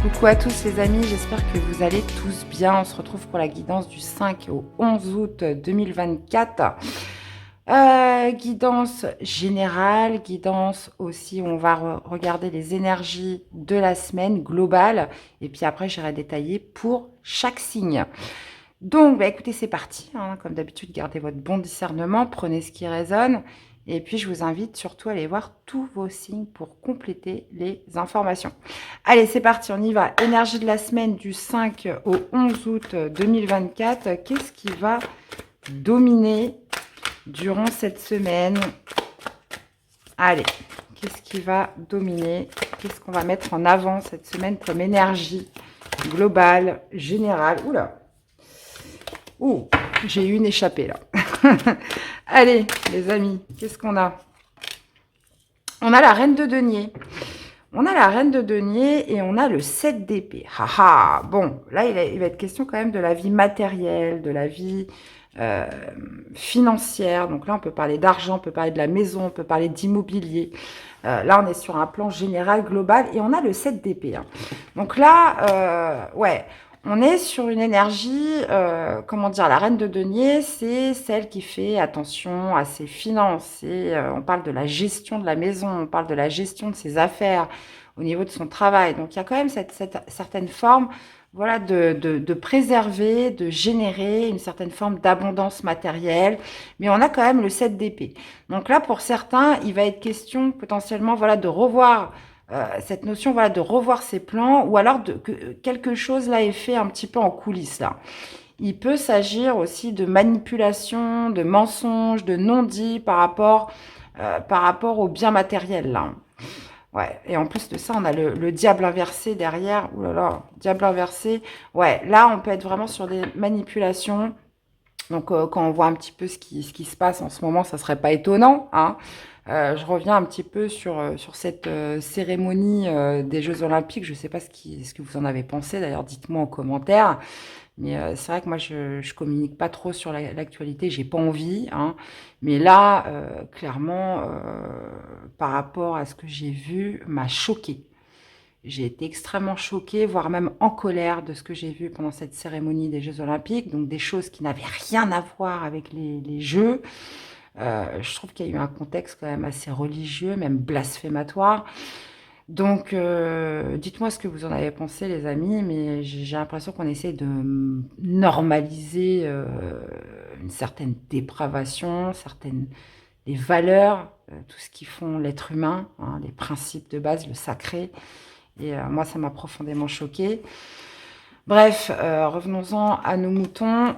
Coucou à tous les amis, j'espère que vous allez tous bien. On se retrouve pour la guidance du 5 au 11 août 2024. Guidance générale, guidance aussi où on va regarder les énergies de la semaine globale. Et puis après, j'irai détailler pour chaque signe. Donc, écoutez, c'est parti. Comme d'habitude, gardez votre bon discernement, prenez ce qui résonne. Et puis, je vous invite surtout à aller voir tous vos signes pour compléter les informations. Allez, c'est parti, on y va. Énergie de la semaine du 5 au 11 août 2024. Qu'est-ce qui va dominer durant cette semaine? Allez, qu'est-ce qui va dominer? Qu'est-ce qu'on va mettre en avant cette semaine comme énergie globale, générale? Oula! Ouh, j'ai eu une échappée là. Allez, les amis, qu'est-ce qu'on a? On a la reine de denier. On a la reine de denier et on a le 7 d'épée. Haha, bon, là, il va être question quand même de la vie matérielle, de la vie financière. Donc là, on peut parler d'argent, on peut parler de la maison, on peut parler d'immobilier. Là, on est sur un plan général, global, et on a le 7 d'épée. Donc là, ouais, on est sur une énergie, comment dire, la reine de denier, c'est celle qui fait attention à ses finances. On parle de la gestion de la maison, on parle de la gestion de ses affaires au niveau de son travail. Donc, il y a quand même cette certaine forme, voilà, de préserver, de générer une certaine forme d'abondance matérielle. Mais on a quand même le 7 d'épée. Donc là, pour certains, il va être question potentiellement, voilà, de revoir cette notion, voilà, de revoir ses plans, ou alors que quelque chose là est fait un petit peu en coulisses là. Il peut s'agir aussi de manipulation, de mensonges, de non-dits par rapport au bien matériel là. Ouais, et en plus de ça, on a le diable inversé derrière. Ouh là là, diable inversé. Ouais, là, on peut être vraiment sur des manipulations. Donc, quand on voit un petit peu ce qui se passe en ce moment, ça serait pas étonnant, hein. Je reviens un petit peu sur cette cérémonie des Jeux Olympiques. Je ne sais pas ce que vous en avez pensé. D'ailleurs, dites-moi en commentaire. Mais c'est vrai que moi, je communique pas trop sur l'actualité. J'ai pas envie, hein. Mais là, clairement, par rapport à ce que j'ai vu, m'a choquée. J'ai été extrêmement choquée, voire même en colère de ce que j'ai vu pendant cette cérémonie des Jeux Olympiques. Donc des choses qui n'avaient rien à voir avec les Jeux. Je trouve qu'il y a eu un contexte quand même assez religieux, même blasphématoire. Donc, dites-moi ce que vous en avez pensé, les amis, mais j'ai l'impression qu'on essaie de normaliser une certaine dépravation, certaines les valeurs, tout ce qui font l'être humain, hein, les principes de base, le sacré. Et moi, ça m'a profondément choquée. Bref, revenons-en à nos moutons.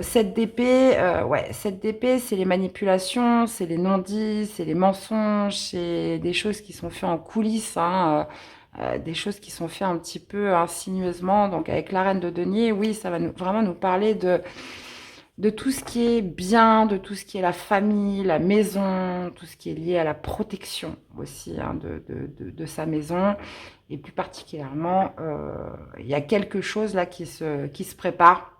7 d'épée, ouais, 7 d'épée, c'est les manipulations, c'est les non-dits, c'est les mensonges, c'est des choses qui sont faites en coulisses, hein, des choses qui sont faites un petit peu insinueusement. Donc avec la reine de denier, oui, ça va vraiment nous parler de tout ce qui est bien, de tout ce qui est la famille, la maison, tout ce qui est lié à la protection aussi, hein, de sa maison. Et plus particulièrement, il y a quelque chose là qui se prépare,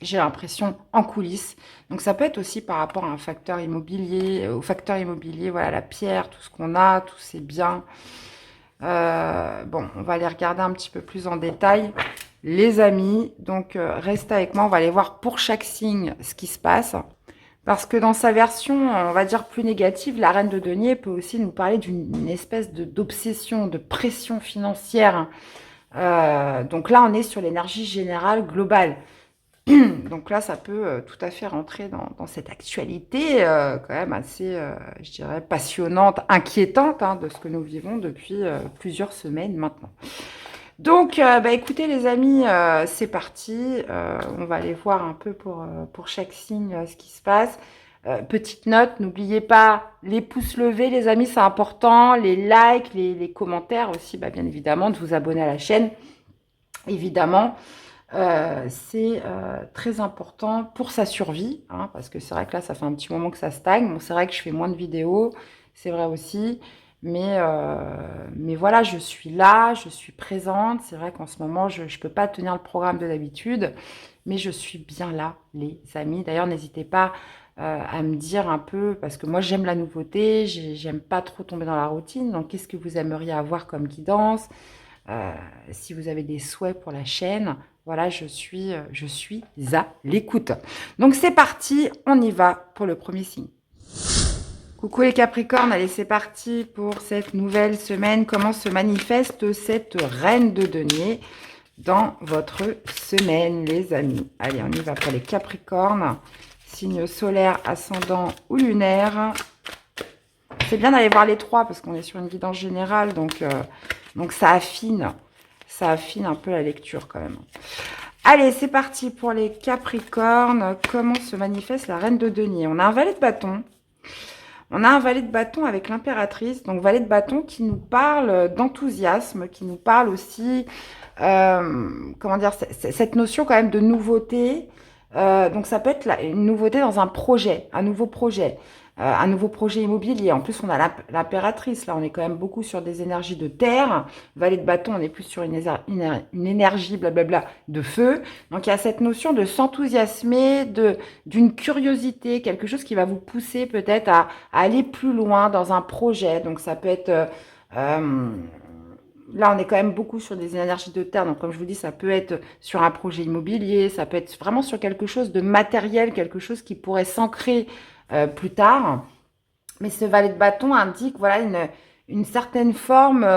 j'ai l'impression, en coulisses. Donc ça peut être aussi par rapport à un facteur immobilier, au facteur immobilier, voilà, la pierre, tout ce qu'on a, tous ces biens. Bon, on va aller regarder un petit peu plus en détail, les amis. Donc, restez avec moi. On va aller voir pour chaque signe ce qui se passe. Parce que dans sa version, on va dire plus négative, la reine de denier peut aussi nous parler d'une espèce d'obsession, de pression financière. Donc là, on est sur l'énergie générale globale. Donc là, ça peut tout à fait rentrer dans cette actualité quand même assez, je dirais, passionnante, inquiétante, hein, de ce que nous vivons depuis plusieurs semaines maintenant. Donc, écoutez les amis, c'est parti. On va aller voir un peu pour chaque signe ce qui se passe. Petite note, n'oubliez pas les pouces levés, les amis, c'est important. Les likes, les commentaires aussi, bien évidemment, de vous abonner à la chaîne, évidemment. C'est très important pour sa survie, hein, parce que c'est vrai que là, ça fait un petit moment que ça stagne. Bon, c'est vrai que je fais moins de vidéos, c'est vrai aussi, mais voilà, je suis là, je suis présente. C'est vrai qu'en ce moment, je ne peux pas tenir le programme de d'habitude, mais je suis bien là, les amis. D'ailleurs, n'hésitez pas à me dire un peu, parce que moi, j'aime la nouveauté, j'aime pas trop tomber dans la routine. Donc, qu'est-ce que vous aimeriez avoir comme guidance? Si vous avez des souhaits pour la chaîne, voilà, je suis à l'écoute. Donc c'est parti, on y va pour le premier signe. Coucou les Capricornes, allez c'est parti pour cette nouvelle semaine. Comment se manifeste cette reine de denier dans votre semaine, les amis? Allez, on y va pour les Capricornes. Signe solaire, ascendant ou lunaire. C'est bien d'aller voir les trois parce qu'on est sur une guidance générale, donc ça affine un peu la lecture quand même. Allez, c'est parti pour les Capricornes. Comment se manifeste la reine de denier? On a un valet de bâton. On a un valet de bâton avec l'impératrice. Donc, valet de bâton qui nous parle d'enthousiasme, qui nous parle aussi, comment dire, cette notion quand même de nouveauté. Donc, ça peut être une nouveauté dans un projet, un nouveau projet immobilier. En plus, on a l'impératrice. Là, on est quand même beaucoup sur des énergies de terre. Valet de bâton, on est plus sur une énergie, blablabla, de feu. Donc, il y a cette notion de s'enthousiasmer, d'une curiosité, quelque chose qui va vous pousser peut-être à aller plus loin dans un projet. Donc, ça peut être... là, on est quand même beaucoup sur des énergies de terre. Donc, comme je vous dis, ça peut être sur un projet immobilier. Ça peut être vraiment sur quelque chose de matériel, quelque chose qui pourrait s'ancrer plus tard. Mais ce valet de bâton indique voilà, une certaine forme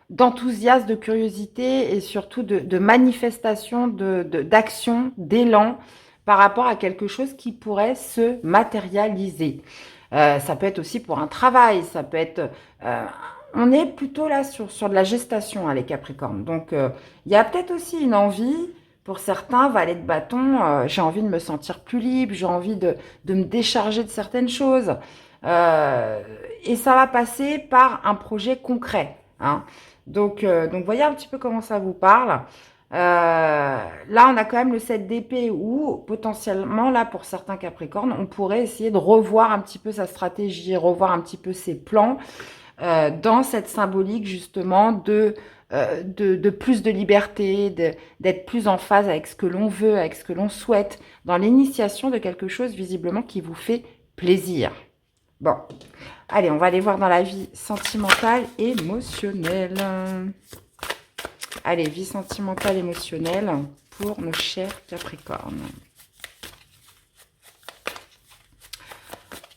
d'enthousiasme, de curiosité et surtout de manifestation, d'action, d'élan par rapport à quelque chose qui pourrait se matérialiser. Ça peut être aussi pour un travail, ça peut être... on est plutôt là sur de la gestation, hein, les Capricornes. Donc, il y a peut-être aussi une envie... Pour certains, valet de bâton, j'ai envie de me sentir plus libre, j'ai envie de me décharger de certaines choses. Et ça va passer par un projet concret. Hein. Donc, voyez un petit peu comment ça vous parle. Là, on a quand même le 7 d'épée où, potentiellement, là, pour certains Capricornes, on pourrait essayer de revoir un petit peu sa stratégie, revoir un petit peu ses plans dans cette symbolique, justement, de plus de liberté, d'être plus en phase avec ce que l'on veut, avec ce que l'on souhaite, dans l'initiation de quelque chose visiblement qui vous fait plaisir. Bon, allez, on va aller voir dans la vie sentimentale, émotionnelle. Allez, vie sentimentale, émotionnelle pour nos chers Capricornes.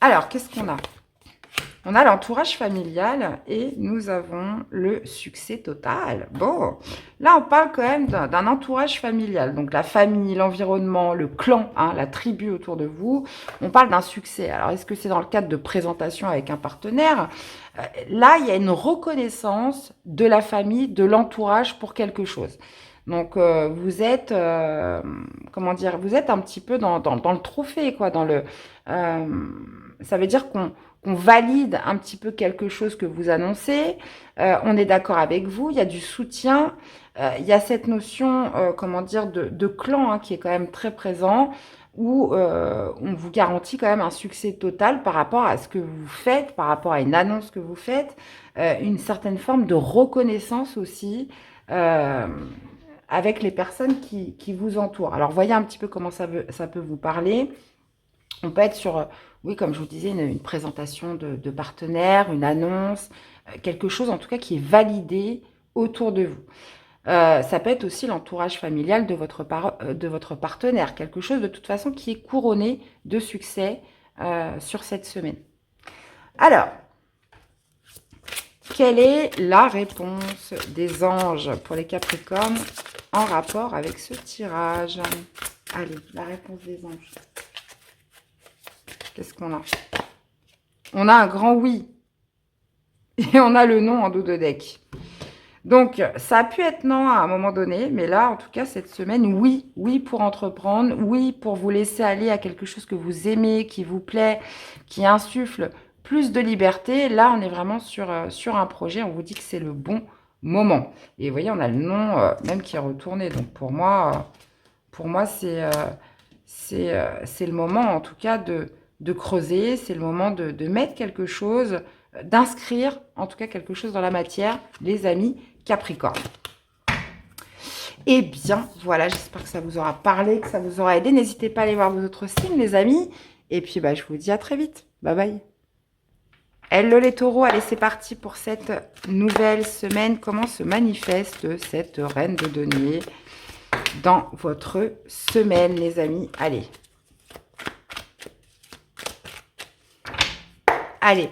Alors, qu'est-ce qu'on a ? On a l'entourage familial et nous avons le succès total. Bon, là, on parle quand même d'un entourage familial. Donc, la famille, l'environnement, le clan, hein, la tribu autour de vous. On parle d'un succès. Alors, est-ce que c'est dans le cadre de présentation avec un partenaire? Là, il y a une reconnaissance de la famille, de l'entourage pour quelque chose. Donc, vous êtes, comment dire, vous êtes un petit peu dans le trophée, quoi. Ça veut dire qu'on valide un petit peu quelque chose que vous annoncez, on est d'accord avec vous, il y a du soutien, il y a cette notion, comment dire, de clan hein, qui est quand même très présent, où on vous garantit quand même un succès total par rapport à ce que vous faites, par rapport à une annonce que vous faites, une certaine forme de reconnaissance aussi avec les personnes qui vous entourent. Alors, voyez un petit peu comment ça peut vous parler. On peut être sur, oui, comme je vous disais, une présentation de partenaire, une annonce, quelque chose en tout cas qui est validé autour de vous. Ça peut être aussi l'entourage familial de votre partenaire, quelque chose de toute façon qui est couronné de succès sur cette semaine. Alors, quelle est la réponse des anges pour les Capricornes en rapport avec ce tirage? Allez, la réponse des anges. Qu'est-ce qu'on a? On a un grand oui. Et on a le non en dos de deck. Donc, ça a pu être non à un moment donné. Mais là, en tout cas, cette semaine, oui. Oui pour entreprendre. Oui pour vous laisser aller à quelque chose que vous aimez, qui vous plaît, qui insuffle plus de liberté. Là, on est vraiment sur un projet. On vous dit que c'est le bon moment. Et vous voyez, on a le non même qui est retourné. Donc, pour moi c'est le moment, en tout cas, de creuser, c'est le moment de mettre quelque chose, d'inscrire en tout cas quelque chose dans la matière, les amis Capricorne. Eh bien, voilà, j'espère que ça vous aura parlé, que ça vous aura aidé. N'hésitez pas à aller voir vos autres signes, les amis. Et puis, je vous dis à très vite. Bye bye. Hello les taureaux, allez c'est parti pour cette nouvelle semaine. Comment se manifeste cette reine de denier dans votre semaine les amis? Allez,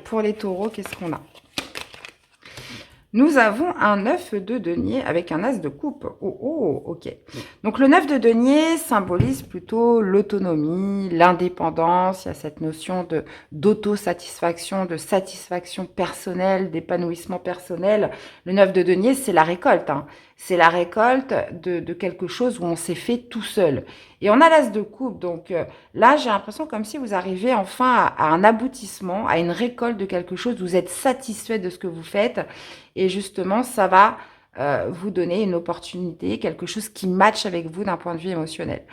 pour les taureaux, qu'est-ce qu'on a? Nous avons un 9 de denier avec un as de coupe. Oh, ok. Donc, le 9 de denier symbolise plutôt l'autonomie, l'indépendance. Il y a cette notion d'autosatisfaction, de satisfaction personnelle, d'épanouissement personnel. Le 9 de denier, c'est la récolte. Hein. C'est la récolte de quelque chose où on s'est fait tout seul. Et on a l'as de coupe. Donc, là, j'ai l'impression comme si vous arrivez enfin à un aboutissement, à une récolte de quelque chose. Vous êtes satisfait de ce que vous faites. Et justement, ça va vous donner une opportunité, quelque chose qui matche avec vous d'un point de vue émotionnel.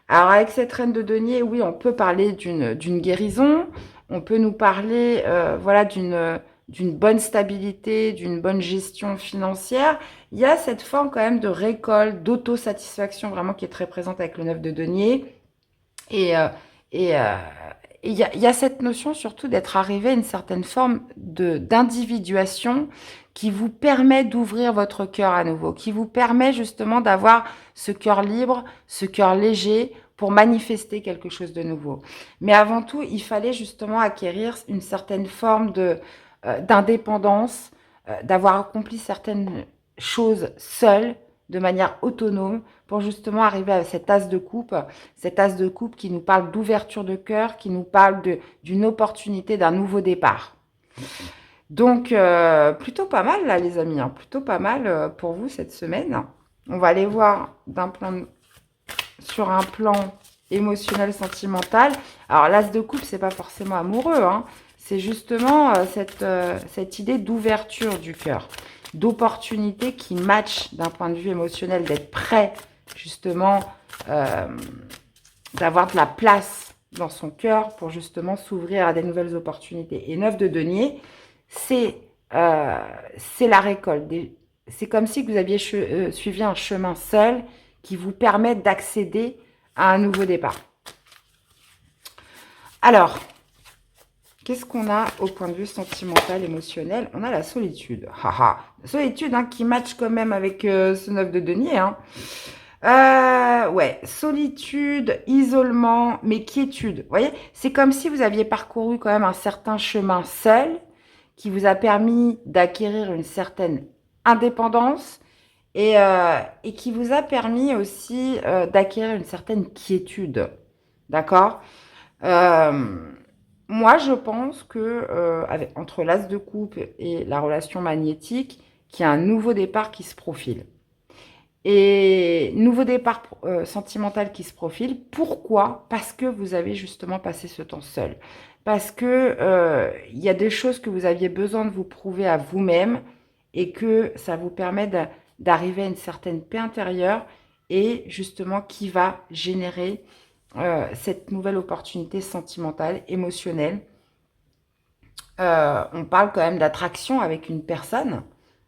Alors, avec cette reine de denier, oui, on peut parler d'une guérison. On peut nous parler voilà, d'une bonne stabilité, d'une bonne gestion financière. Il y a cette forme quand même de récolte, d'autosatisfaction vraiment qui est très présente avec le 9 de denier. Et il y a cette notion surtout d'être arrivé à une certaine forme d'individuation qui vous permet d'ouvrir votre cœur à nouveau, qui vous permet justement d'avoir ce cœur libre, ce cœur léger pour manifester quelque chose de nouveau. Mais avant tout, il fallait justement acquérir une certaine forme d'indépendance, d'avoir accompli certaines choses seul, de manière autonome, pour justement arriver à cet as de coupe qui nous parle d'ouverture de cœur, qui nous parle d'une opportunité, d'un nouveau départ. Donc, plutôt pas mal là les amis, hein, plutôt pas mal pour vous cette semaine. On va aller voir sur un plan émotionnel, sentimental. Alors, l'as de coupe, c'est pas forcément amoureux, hein. C'est justement cette idée d'ouverture du cœur, d'opportunité qui match d'un point de vue émotionnel, d'être prêt justement, d'avoir de la place dans son cœur pour justement s'ouvrir à des nouvelles opportunités. Et 9 de denier, c'est la récolte. C'est comme si vous aviez suivi un chemin seul qui vous permet d'accéder à un nouveau départ. Alors, qu'est-ce qu'on a au point de vue sentimental, émotionnel? On a la solitude. La solitude hein, qui match quand même avec ce 9 de denier. Hein. Ouais, solitude, isolement, mais quiétude. Vous voyez, c'est comme si vous aviez parcouru quand même un certain chemin seul qui vous a permis d'acquérir une certaine indépendance et qui vous a permis aussi d'acquérir une certaine quiétude. D'accord moi, je pense que entre l'as de coupe et la relation magnétique, qu'il y a un nouveau départ qui se profile. Et nouveau départ sentimental qui se profile. Pourquoi? Parce que vous avez justement passé ce temps seul. Parce que il y a des choses que vous aviez besoin de vous prouver à vous-même et que ça vous permet d'arriver à une certaine paix intérieure et justement qui va générer cette nouvelle opportunité sentimentale, émotionnelle. On parle quand même d'attraction avec une personne.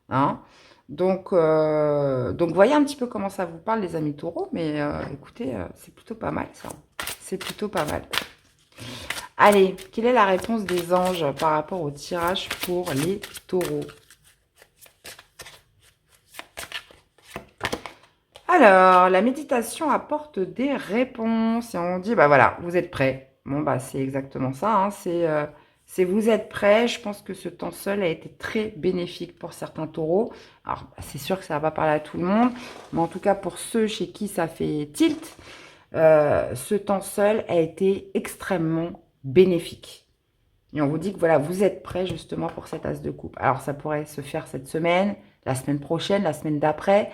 Hein. Donc, voyez un petit peu comment ça vous parle, les amis taureaux. Mais écoutez, c'est plutôt pas mal, ça. C'est plutôt pas mal. Allez, quelle est la réponse des anges par rapport au tirage pour les taureaux? Alors, la méditation apporte des réponses. Et on dit, bah voilà, vous êtes prêts. Bon, bah c'est exactement ça. Hein, c'est vous êtes prêts. Je pense que ce temps seul a été très bénéfique pour certains taureaux. Alors, c'est sûr que ça ne va pas parler à tout le monde. Mais en tout cas, pour ceux chez qui ça fait tilt, ce temps seul a été extrêmement bénéfique. Et on vous dit que voilà, vous êtes prêts justement pour cet as de coupe. Alors, ça pourrait se faire cette semaine, la semaine prochaine, la semaine d'après.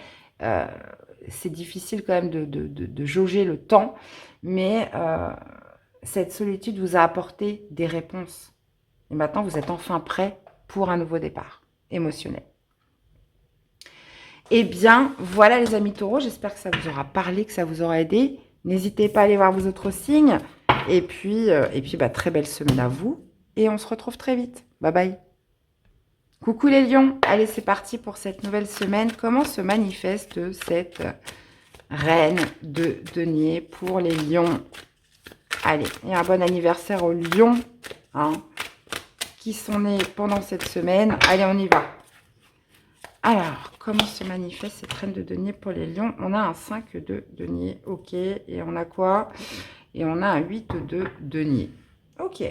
C'est difficile quand même de jauger le temps, mais cette solitude vous a apporté des réponses. Et maintenant, vous êtes enfin prêts pour un nouveau départ émotionnel. Eh bien, voilà les amis taureaux, j'espère que ça vous aura parlé, que ça vous aura aidé. N'hésitez pas à aller voir vos autres signes. Et puis bah, très belle semaine à vous. Et on se retrouve très vite. Bye bye. Coucou les lions, allez c'est parti pour cette nouvelle semaine. Comment se manifeste cette reine de denier pour les lions? Allez, et un bon anniversaire aux lions, hein, qui sont nés pendant cette semaine. Allez, on y va. Alors, comment se manifeste cette reine de denier pour les lions? On a un 5 de denier, ok. Et on a quoi? Et on a un 8 de denier. Ok.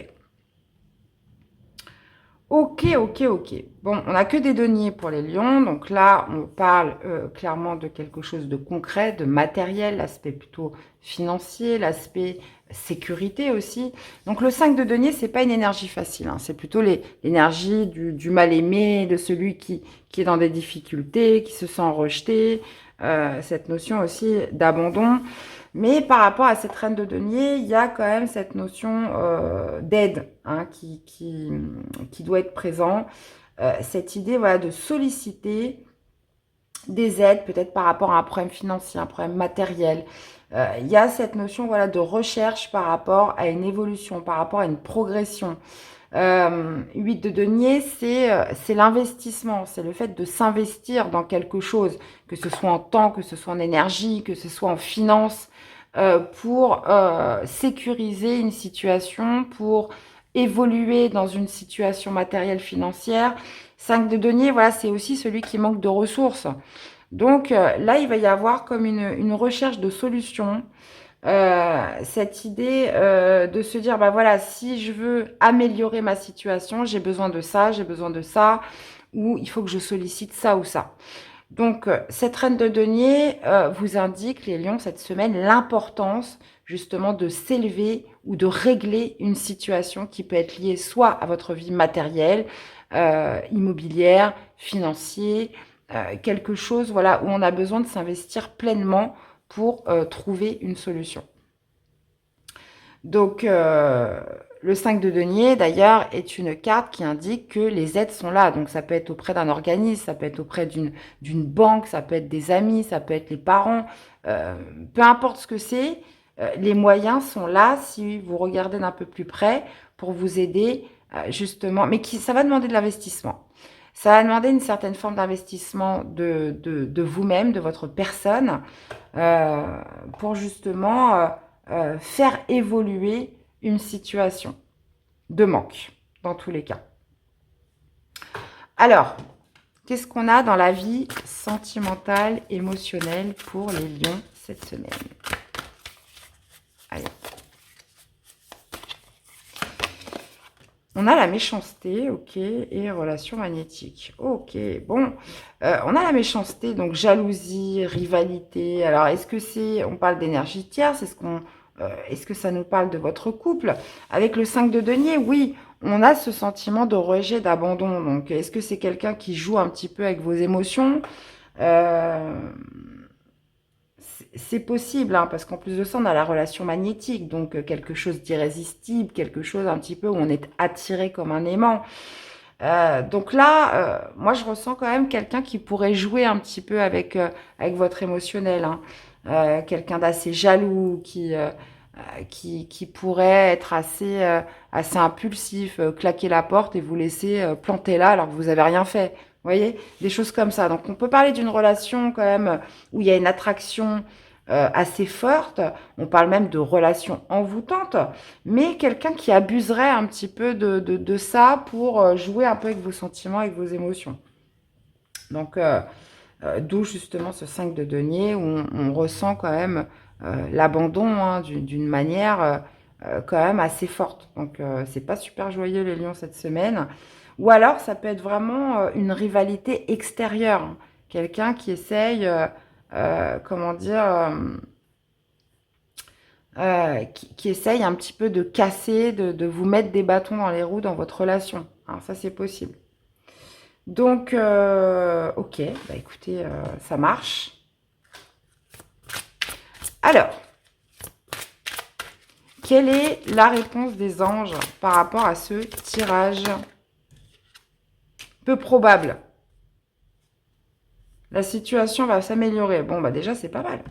Ok, ok, ok. Bon, on n'a que des deniers pour les lions. Donc là, on parle clairement de quelque chose de concret, de matériel, l'aspect plutôt financier, l'aspect sécurité aussi. Donc le 5 de denier, c'est pas une énergie facile. Hein. C'est plutôt l'énergie du mal-aimé, de celui qui est dans des difficultés, qui se sent rejeté. Cette notion aussi d'abandon. Mais par rapport à cette reine de denier, il y a quand même cette notion d'aide hein, qui doit être présent. Cette idée voilà, de solliciter des aides, peut-être par rapport à un problème financier, un problème matériel. Il y a cette notion voilà, de recherche par rapport à une évolution, par rapport à une progression. 8 de denier, c'est l'investissement, c'est le fait de s'investir dans quelque chose, que ce soit en temps, que ce soit en énergie, que ce soit en finance, pour sécuriser une situation, pour évoluer dans une situation matérielle financière. 5 de denier, voilà, c'est aussi celui qui manque de ressources. Donc là, il va y avoir comme une recherche de solutions. Cette idée de se dire, bah voilà, si je veux améliorer ma situation, j'ai besoin de ça, ou il faut que je sollicite ça ou ça. Donc, cette reine de denier vous indique, les lions, cette semaine, l'importance justement de s'élever ou de régler une situation qui peut être liée soit à votre vie matérielle, immobilière, financier, quelque chose voilà, où on a besoin de s'investir pleinement pour trouver une solution. Donc, le 5 de denier, d'ailleurs, est une carte qui indique que les aides sont là. Donc, ça peut être auprès d'un organisme, ça peut être auprès d'une banque, ça peut être des amis, ça peut être les parents. Peu importe ce que c'est, les moyens sont là, si vous regardez d'un peu plus près, pour vous aider, justement. Mais ça va demander de l'investissement. Ça va demander une certaine forme d'investissement de vous-même, de votre personne, pour justement faire évoluer une situation de manque, dans tous les cas. Alors, qu'est-ce qu'on a dans la vie sentimentale, émotionnelle pour les lions cette semaine? Allez. On a la méchanceté, ok, et relation magnétique. Ok, bon, on a la méchanceté, donc jalousie, rivalité. Alors, est-ce que on parle d'énergie tierce, est-ce que ça nous parle de votre couple? Avec le 5 de denier, oui, on a ce sentiment de rejet, d'abandon. Donc, est-ce que c'est quelqu'un qui joue un petit peu avec vos émotions? C'est possible, hein, parce qu'en plus de ça, on a la relation magnétique, donc quelque chose d'irrésistible, quelque chose un petit peu où on est attiré comme un aimant. Donc là, moi, je ressens quand même quelqu'un qui pourrait jouer un petit peu avec votre émotionnel. Hein. Quelqu'un d'assez jaloux, qui pourrait être assez impulsif, claquer la porte et vous laisser planter là alors que vous n'avez rien fait. Vous voyez, des choses comme ça. Donc, on peut parler d'une relation quand même où il y a une attraction assez forte. On parle même de relation envoûtante, mais quelqu'un qui abuserait un petit peu de ça pour jouer un peu avec vos sentiments, avec vos émotions. Donc, d'où justement ce 5 de denier où on ressent quand même l'abandon hein, d'une manière quand même assez forte. Donc, c'est pas super joyeux les lions cette semaine. Ou alors, ça peut être vraiment une rivalité extérieure. Hein. Quelqu'un qui essaye, comment dire, qui essaye un petit peu de casser, de vous mettre des bâtons dans les roues dans votre relation. Alors, ça, c'est possible. Donc, ok, bah écoutez, ça marche. Alors, quelle est la réponse des anges par rapport à ce tirage? Peu probable. La situation va s'améliorer. Bon, bah déjà, c'est pas mal.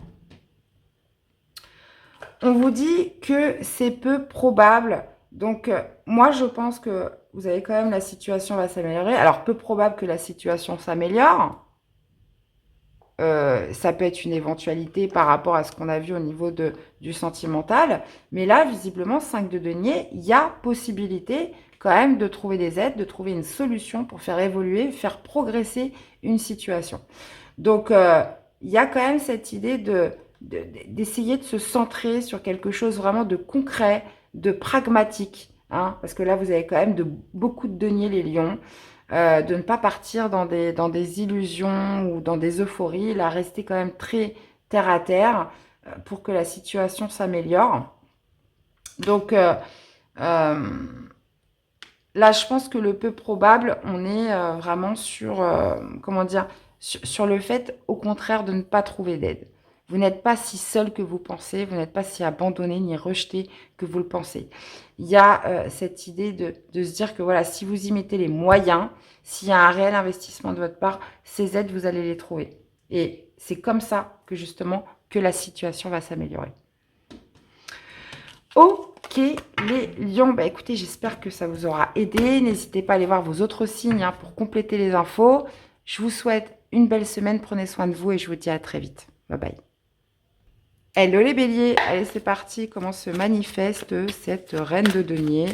On vous dit que c'est peu probable. Donc, moi, je pense que vous avez quand même la situation va s'améliorer. Alors, peu probable que la situation s'améliore. Ça peut être une éventualité par rapport à ce qu'on a vu au niveau du sentimental. Mais là, visiblement, 5 de denier, il y a possibilité quand même de trouver des aides, de trouver une solution pour faire évoluer, faire progresser une situation. Donc, il y a quand même cette idée d'essayer de se centrer sur quelque chose vraiment de concret, de pragmatique, hein, parce que là, vous avez quand même beaucoup de deniers, les lions, de ne pas partir dans des illusions ou dans des euphories, là, rester quand même très terre à terre pour que la situation s'améliore. Donc, euh, là, je pense que le peu probable, on est vraiment sur, comment dire, sur le fait, au contraire, de ne pas trouver d'aide. Vous n'êtes pas si seul que vous pensez, vous n'êtes pas si abandonné ni rejeté que vous le pensez. Il y a cette idée de se dire que voilà, si vous y mettez les moyens, s'il y a un réel investissement de votre part, ces aides, vous allez les trouver. Et c'est comme ça que justement, que la situation va s'améliorer. Ok, les lions, bah écoutez, j'espère que ça vous aura aidé. N'hésitez pas à aller voir vos autres signes hein, pour compléter les infos. Je vous souhaite une belle semaine, prenez soin de vous et je vous dis à très vite. Bye bye. Hello les béliers, allez c'est parti, comment se manifeste cette reine de denier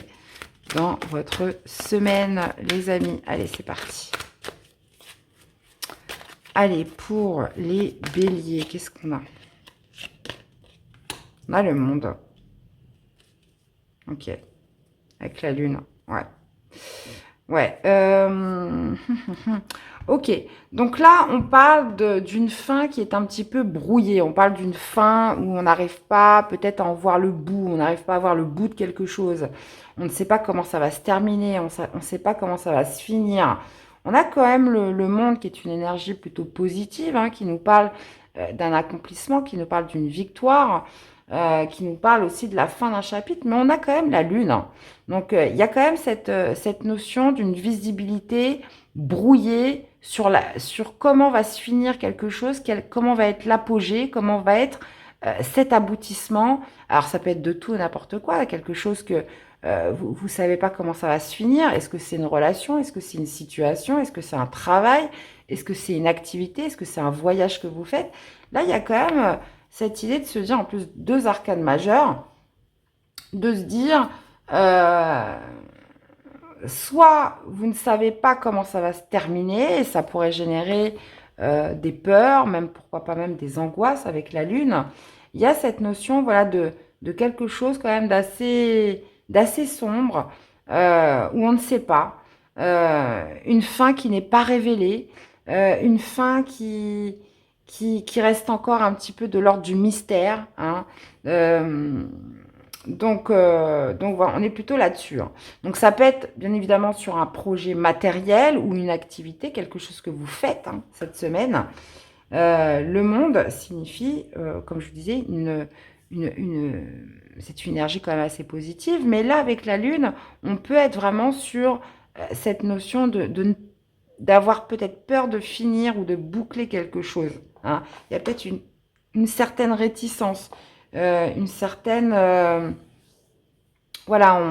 dans votre semaine les amis. Allez c'est parti. Allez pour les béliers, qu'est-ce qu'on a? On a le monde. Ok. Avec la lune. Ouais. Ouais. Ok. Donc là, on parle d'une fin qui est un petit peu brouillée. On parle d'une fin où on n'arrive pas peut-être à en voir le bout. On n'arrive pas à voir le bout de quelque chose. On ne sait pas comment ça va se terminer. On ne sait pas comment ça va se finir. On a quand même le monde qui est une énergie plutôt positive, hein, qui nous parle d'un accomplissement, qui nous parle d'une victoire. Qui nous parle aussi de la fin d'un chapitre, mais on a quand même la lune. Hein. Donc, il y a quand même cette notion d'une visibilité brouillée sur comment va se finir quelque chose, comment va être l'apogée, comment va être cet aboutissement. Alors, ça peut être de tout et n'importe quoi, quelque chose que vous ne savez pas comment ça va se finir. Est-ce que c'est une relation? Est-ce que c'est une situation? Est-ce que c'est un travail? Est-ce que c'est une activité? Est-ce que c'est un voyage que vous faites? Là, il y a quand même cette idée de se dire, en plus, deux arcanes majeures, de se dire, soit vous ne savez pas comment ça va se terminer, et ça pourrait générer des peurs, même pourquoi pas même des angoisses avec la lune. Il y a cette notion, voilà, de quelque chose quand même d'assez sombre, où on ne sait pas, une fin qui n'est pas révélée, une fin qui reste encore un petit peu de l'ordre du mystère. Hein. Donc voilà, on est plutôt là-dessus. Hein. Donc ça peut être bien évidemment sur un projet matériel ou une activité, quelque chose que vous faites hein, cette semaine. Le monde signifie, comme je vous disais, c'est une énergie quand même assez positive. Mais là, avec la Lune, on peut être vraiment sur cette notion d'avoir peut-être peur de finir ou de boucler quelque chose. Hein. Il y a peut-être une certaine réticence, une certaine... voilà,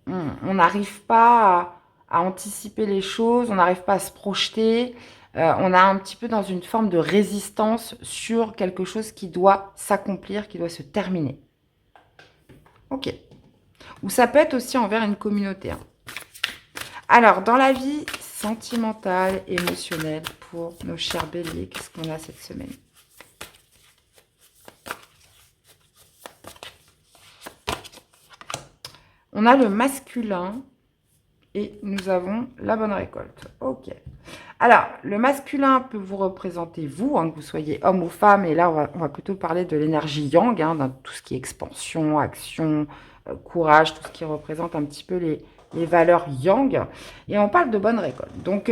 on n'arrive pas à anticiper les choses, on n'arrive pas à se projeter. On est un petit peu dans une forme de résistance sur quelque chose qui doit s'accomplir, qui doit se terminer. Ok. Ou ça peut être aussi envers une communauté. Hein. Alors, dans la vie sentimentale, émotionnelle, pour nos chers béliers, qu'est-ce qu'on a cette semaine? On a le masculin et nous avons la bonne récolte. Ok. Alors, le masculin peut vous représenter vous, hein, que vous soyez homme ou femme. Et là, on va plutôt parler de l'énergie yang, hein, dans tout ce qui est expansion, action, courage, tout ce qui représente un petit peu les valeurs yang. Et on parle de bonne récolte. Donc,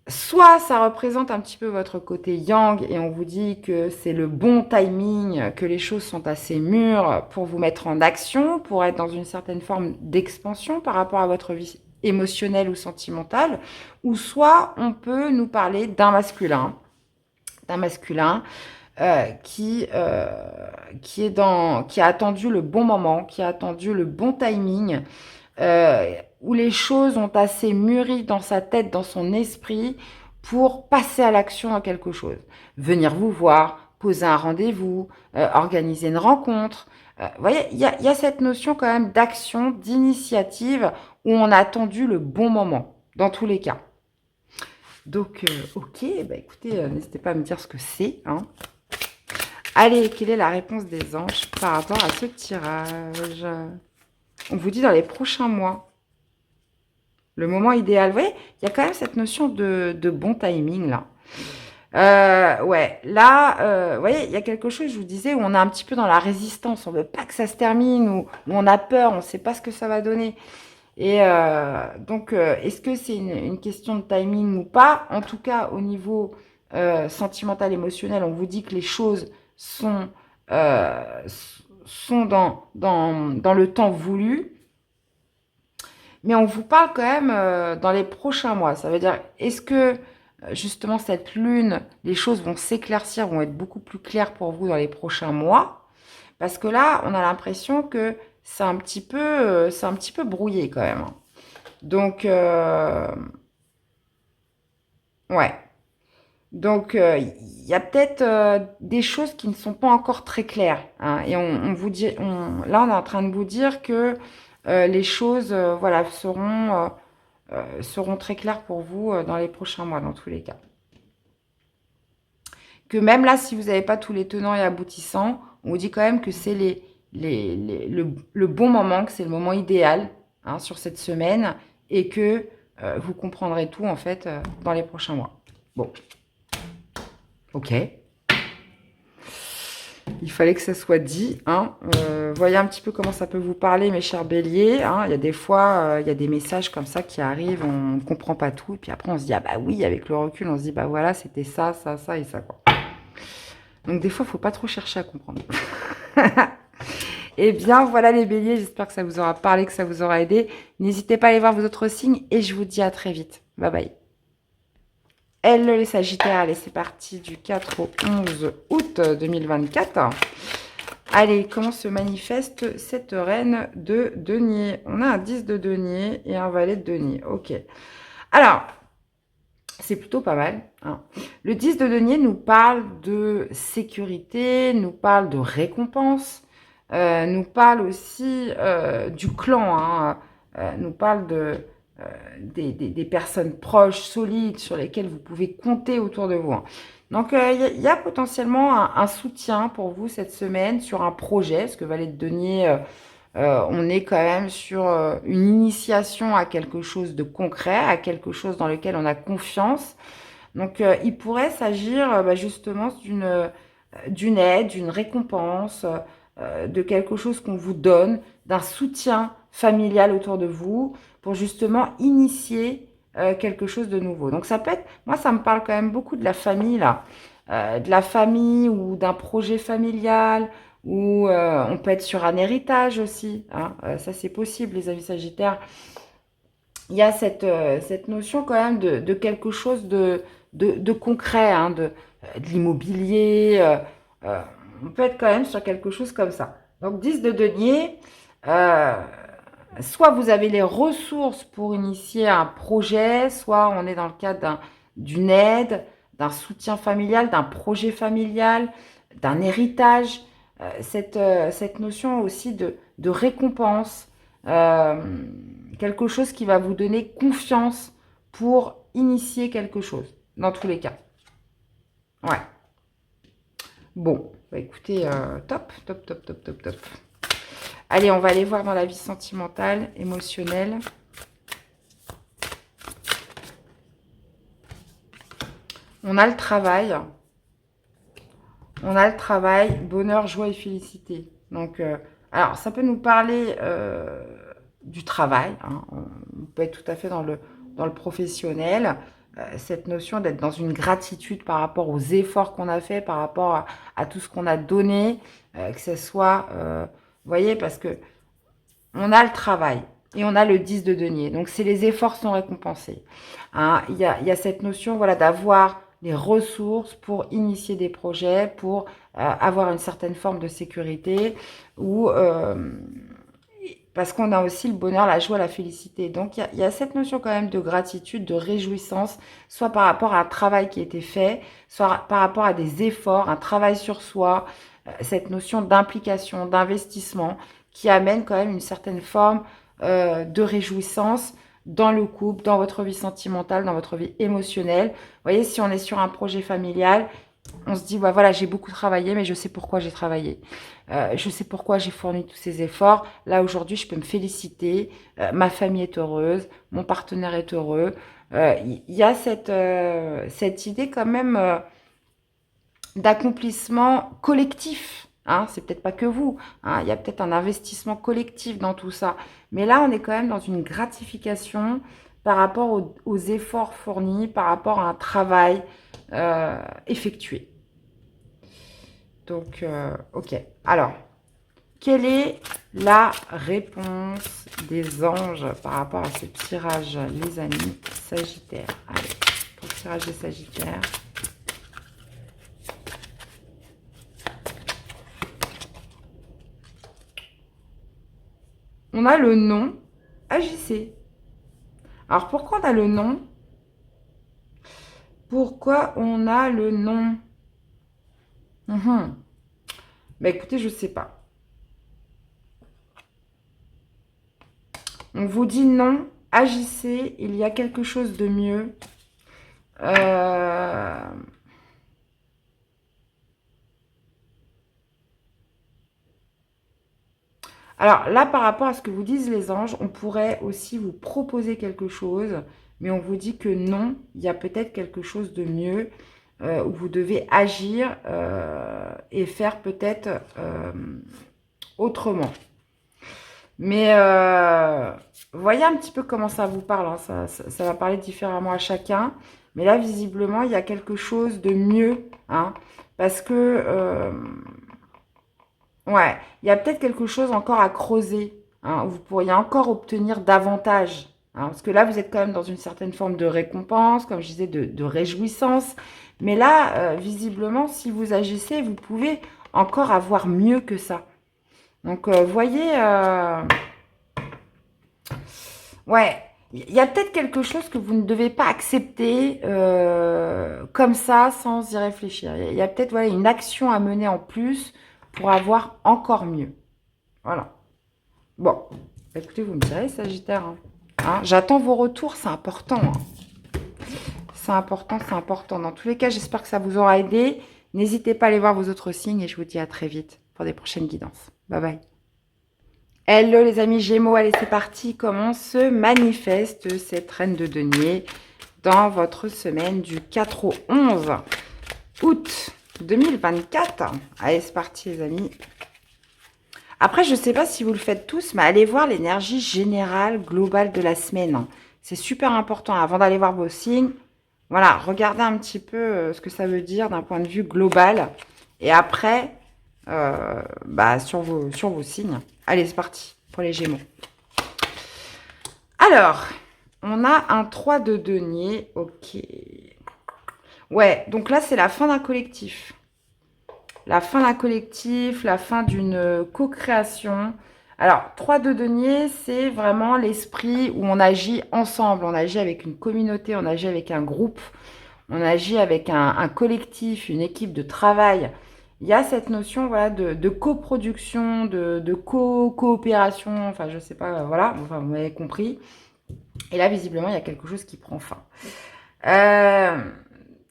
soit ça représente un petit peu votre côté yang et on vous dit que c'est le bon timing, que les choses sont assez mûres pour vous mettre en action, pour être dans une certaine forme d'expansion par rapport à votre vie émotionnelle ou sentimentale, ou soit on peut nous parler d'un masculin qui a attendu le bon moment, qui a attendu le bon timing, où les choses ont assez mûri dans sa tête, dans son esprit, pour passer à l'action dans quelque chose. Venir vous voir, poser un rendez-vous, organiser une rencontre, Vous voyez, il y a cette notion quand même d'action, d'initiative, où on a attendu le bon moment, dans tous les cas. Donc, ok, bah écoutez, n'hésitez pas à me dire ce que c'est. Hein. Allez, quelle est la réponse des anges par rapport à ce tirage? On vous dit dans les prochains mois. Le moment idéal. Vous voyez, il y a quand même cette notion de bon timing, là. Ouais, là, vous voyez, il y a quelque chose, je vous disais, où on est un petit peu dans la résistance. On veut pas que ça se termine, ou on a peur, on ne sait pas ce que ça va donner. Et donc, est-ce que c'est une question de timing ou pas? En tout cas, au niveau sentimental, émotionnel, on vous dit que les choses euh, sont dans le temps voulu. Mais on vous parle quand même dans les prochains mois. Ça veut dire, est-ce que justement cette lune, les choses vont s'éclaircir, vont être beaucoup plus claires pour vous dans les prochains mois? Parce que là, on a l'impression que c'est un petit peu brouillé quand même. Donc, ouais. Donc, il y a peut-être des choses qui ne sont pas encore très claires. Hein, et on vous dit, là, on est en train de vous dire que les choses, voilà, seront très claires pour vous dans les prochains mois, dans tous les cas. Que même là, si vous n'avez pas tous les tenants et aboutissants, on vous dit quand même que c'est le bon moment, que c'est le moment idéal hein, sur cette semaine et que vous comprendrez tout en fait dans les prochains mois. Bon, ok. Il fallait que ça soit dit. Hein. Voyez un petit peu comment ça peut vous parler, mes chers béliers. Hein. Il y a des fois, il y a des messages comme ça qui arrivent, on ne comprend pas tout. Et puis après, on se dit, ah bah oui, avec le recul, on se dit, bah voilà, c'était ça, ça, ça et ça. Quoi. Donc des fois, il ne faut pas trop chercher à comprendre. Eh bien, voilà les béliers. J'espère que ça vous aura parlé, que ça vous aura aidé. N'hésitez pas à aller voir vos autres signes et je vous dis à très vite. Bye bye. Elle, les Sagittaires, allez, c'est parti du 4 au 11 août 2024. Allez, comment se manifeste cette reine de denier? On a un 10 de denier et un valet de denier. Ok. Alors, c'est plutôt pas mal. Hein. Le 10 de denier nous parle de sécurité, nous parle de récompense, nous parle aussi du clan, hein, nous parle des personnes proches, solides, sur lesquelles vous pouvez compter autour de vous. Hein. Donc, il y a potentiellement un soutien pour vous cette semaine sur un projet, parce que Valet de denier, on est quand même sur une initiation à quelque chose de concret, à quelque chose dans lequel on a confiance. Donc, il pourrait s'agir justement d'une aide, d'une récompense, de quelque chose qu'on vous donne, d'un soutien familial autour de vous pour justement initier quelque chose de nouveau. Donc, ça peut être, moi, ça me parle quand même beaucoup de la famille, là. De la famille ou d'un projet familial, ou on peut être sur un héritage aussi. Hein. Ça, c'est possible, les amis sagittaires. Il y a cette notion quand même de quelque chose de concret, hein, de l'immobilier. On peut être quand même sur quelque chose comme ça. Donc 10 de denier, soit vous avez les ressources pour initier un projet, soit on est dans le cadre d'une aide, d'un soutien familial, d'un projet familial, d'un héritage. Cette notion aussi de récompense, quelque chose qui va vous donner confiance pour initier quelque chose, dans tous les cas. Ouais. Bon, bah écoutez, top, top, top, top, top, top. Allez, on va aller voir dans la vie sentimentale, émotionnelle. On a le travail. On a le travail, bonheur, joie et félicité. Donc, alors, ça peut nous parler du travail. Hein. On peut être tout à fait dans le professionnel. Cette notion d'être dans une gratitude par rapport aux efforts qu'on a fait, par rapport à tout ce qu'on a donné, que ce soit, vous voyez, parce que on a le travail et on a le 10 de denier. Donc, c'est les efforts sont récompensés. Hein. Il y a cette notion, voilà, d'avoir les ressources pour initier des projets, pour avoir une certaine forme de sécurité, ou parce qu'on a aussi le bonheur, la joie, la félicité. Donc, il y a cette notion quand même de gratitude, de réjouissance, soit par rapport à un travail qui a été fait, soit par rapport à des efforts, un travail sur soi, cette notion d'implication, d'investissement, qui amène quand même une certaine forme de réjouissance dans le couple, dans votre vie sentimentale, dans votre vie émotionnelle. Vous voyez, si on est sur un projet familial, on se dit, ouais, voilà, j'ai beaucoup travaillé, mais je sais pourquoi j'ai travaillé. Je sais pourquoi j'ai fourni tous ces efforts. Là, aujourd'hui, je peux me féliciter. Ma famille est heureuse, mon partenaire est heureux. Y a cette idée quand même d'accomplissement collectif. Hein, c'est peut-être pas que vous. Hein, il y a peut-être un investissement collectif dans tout ça. Mais là, on est quand même dans une gratification par rapport aux efforts fournis, par rapport à un travail effectué. Donc, ok. Alors, quelle est la réponse des anges par rapport à ce tirage, les amis Sagittaires? Allez, pour le tirage des Sagittaires. On a le nom agissez. Alors, pourquoi on a le nom? Pourquoi on a le nom? Bah écoutez, je sais pas. On vous dit non, agissez, il y a quelque chose de mieux. Alors là, par rapport à ce que vous disent les anges, on pourrait aussi vous proposer quelque chose, mais on vous dit que non, il y a peut-être quelque chose de mieux, où vous devez agir et faire peut-être autrement. Mais voyez un petit peu comment ça vous parle, hein. Ça va parler différemment à chacun. Mais là, visiblement, il y a quelque chose de mieux, hein, parce que... ouais, il y a peut-être quelque chose encore à creuser, hein, où vous pourriez encore obtenir davantage. Hein, parce que là, vous êtes quand même dans une certaine forme de récompense, comme je disais, de réjouissance. Mais là, visiblement, si vous agissez, vous pouvez encore avoir mieux que ça. Donc, voyez, ouais, il y a peut-être quelque chose que vous ne devez pas accepter comme ça, sans y réfléchir. Il y a peut-être voilà, une action à mener en plus pour avoir encore mieux. Voilà. Bon, écoutez, vous me direz, Sagittaire. Hein, j'attends vos retours, c'est important. Hein. C'est important, c'est important. Dans tous les cas, j'espère que ça vous aura aidé. N'hésitez pas à aller voir vos autres signes et je vous dis à très vite pour des prochaines guidances. Bye bye. Hello les amis Gémeaux, allez c'est parti. Comment se manifeste cette reine de denier dans votre semaine du 4 au 11 août 2024? Allez c'est parti les amis. Après, je ne sais pas si vous le faites tous, mais allez voir l'énergie générale, globale de la semaine. C'est super important. Avant d'aller voir vos signes, voilà, regardez un petit peu ce que ça veut dire d'un point de vue global. Et après, sur vos signes. Allez, c'est parti pour les Gémeaux. Alors, on a un 3 de denier. Ok. Ouais, donc là, c'est la fin d'un collectif. La fin d'un collectif, la fin d'une co-création. Alors, 3 de denier, c'est vraiment l'esprit où on agit ensemble. On agit avec une communauté, on agit avec un groupe, on agit avec un collectif, une équipe de travail. Il y a cette notion voilà, de coproduction, de coopération, enfin, je sais pas, voilà, enfin, vous m'avez compris. Et là, visiblement, il y a quelque chose qui prend fin.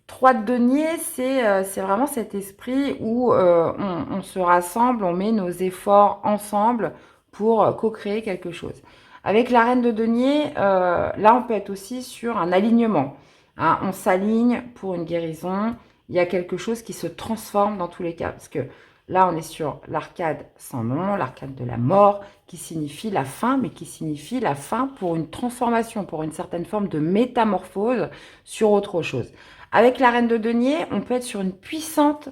3 de denier, c'est vraiment cet esprit où on se rassemble, on met nos efforts ensemble pour co-créer quelque chose. Avec la reine de denier, là, on peut être aussi sur un alignement. Hein, on s'aligne pour une guérison. Il y a quelque chose qui se transforme dans tous les cas. Parce que là, on est sur l'arcade sans nom, l'arcade de la mort, qui signifie la fin, mais qui signifie la fin pour une transformation, pour une certaine forme de métamorphose sur autre chose. Avec la reine de denier, on peut être sur une puissante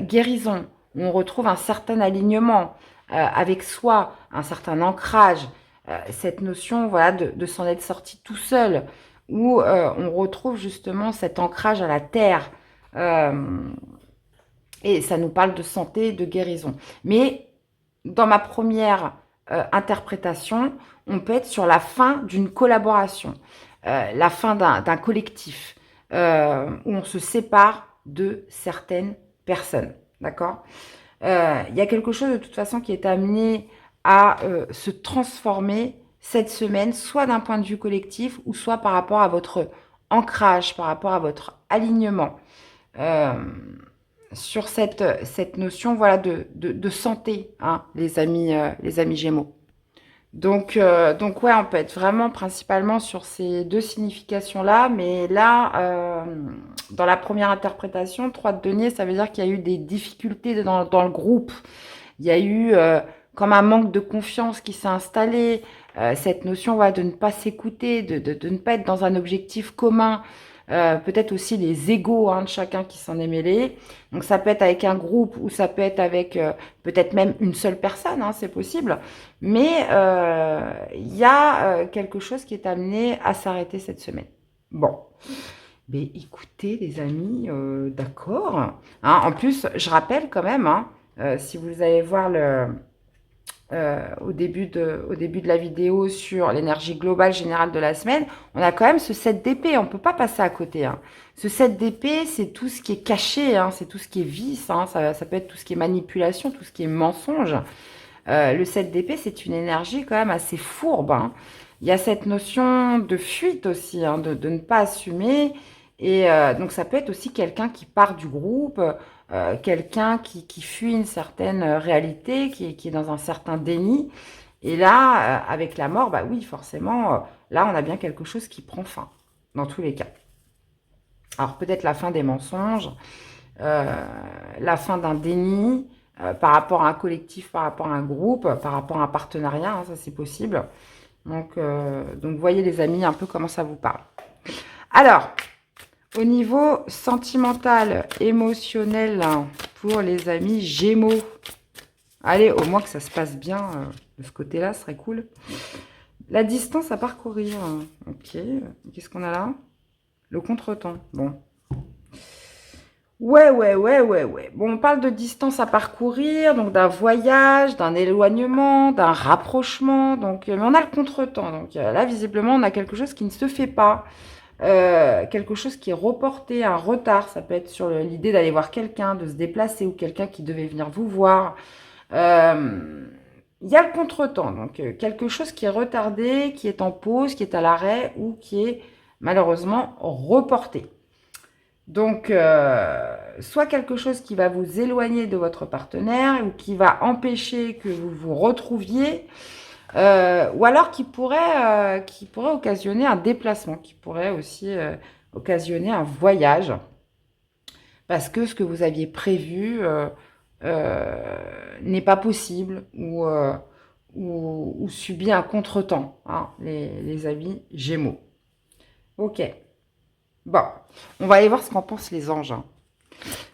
guérison, où on retrouve un certain alignement avec soi, un certain ancrage, cette notion voilà, de s'en être sorti tout seul, où on retrouve justement cet ancrage à la terre. Et ça nous parle de santé, de guérison. Mais dans ma première interprétation, on peut être sur la fin d'une collaboration, la fin d'un collectif, où on se sépare de certaines personnes. D'accord ? Il y a quelque chose de toute façon qui est amené à se transformer cette semaine, soit d'un point de vue collectif, ou soit par rapport à votre ancrage, par rapport à votre alignement. Euh, sur cette notion voilà, de santé, hein, les amis Gémeaux. Donc ouais, on peut être vraiment principalement sur ces deux significations-là, mais là, dans la première interprétation, 3 de denier, ça veut dire qu'il y a eu des difficultés dans le groupe. Il y a eu comme un manque de confiance qui s'est installé, cette notion voilà, de ne pas s'écouter, de ne pas être dans un objectif commun, peut-être aussi les égos hein, de chacun qui s'en est mêlé. Donc ça peut être avec un groupe ou ça peut être avec peut-être même une seule personne, hein, c'est possible. Mais il y a quelque chose qui est amené à s'arrêter cette semaine. Bon. Mais écoutez, les amis, d'accord. Hein, en plus, je rappelle quand même, hein, si vous allez voir au début de la vidéo sur l'énergie globale générale de la semaine, on a quand même ce 7 d'épée, on ne peut pas passer à côté. Hein. Ce 7 d'épée, c'est tout ce qui est caché, hein, c'est tout ce qui est vice, hein, ça peut être tout ce qui est manipulation, tout ce qui est mensonge. Le 7 d'épée, c'est une énergie quand même assez fourbe. Hein. Il y a cette notion de fuite aussi, hein, de ne pas assumer. Et donc ça peut être aussi quelqu'un qui part du groupe, quelqu'un qui fuit une certaine réalité, qui est dans un certain déni. Et là, avec la mort, bah oui, forcément, là, on a bien quelque chose qui prend fin, dans tous les cas. Alors peut-être la fin des mensonges, la fin d'un déni, par rapport à un collectif, par rapport à un groupe, par rapport à un partenariat, hein, ça c'est possible. Donc voyez les amis un peu comment ça vous parle. Alors, au niveau sentimental, émotionnel, hein, pour les amis Gémeaux, allez, au moins que ça se passe bien de ce côté-là, ce serait cool. La distance à parcourir, ok, qu'est-ce qu'on a là? Le contretemps, bon. Ouais. Bon, on parle de distance à parcourir, donc d'un voyage, d'un éloignement, d'un rapprochement. Donc, mais on a le contretemps. Donc là, visiblement, on a quelque chose qui ne se fait pas. Quelque chose qui est reporté, un retard. Ça peut être sur l'idée d'aller voir quelqu'un, de se déplacer ou quelqu'un qui devait venir vous voir. Il y a le contretemps. Donc, quelque chose qui est retardé, qui est en pause, qui est à l'arrêt ou qui est malheureusement reporté. Donc, soit quelque chose qui va vous éloigner de votre partenaire ou qui va empêcher que vous vous retrouviez, ou alors qui pourrait occasionner un déplacement, qui pourrait aussi occasionner un voyage, parce que ce que vous aviez prévu n'est pas possible ou subit un contretemps, hein, les amis Gémeaux. Ok. Bon, on va aller voir ce qu'en pensent les anges. Hein.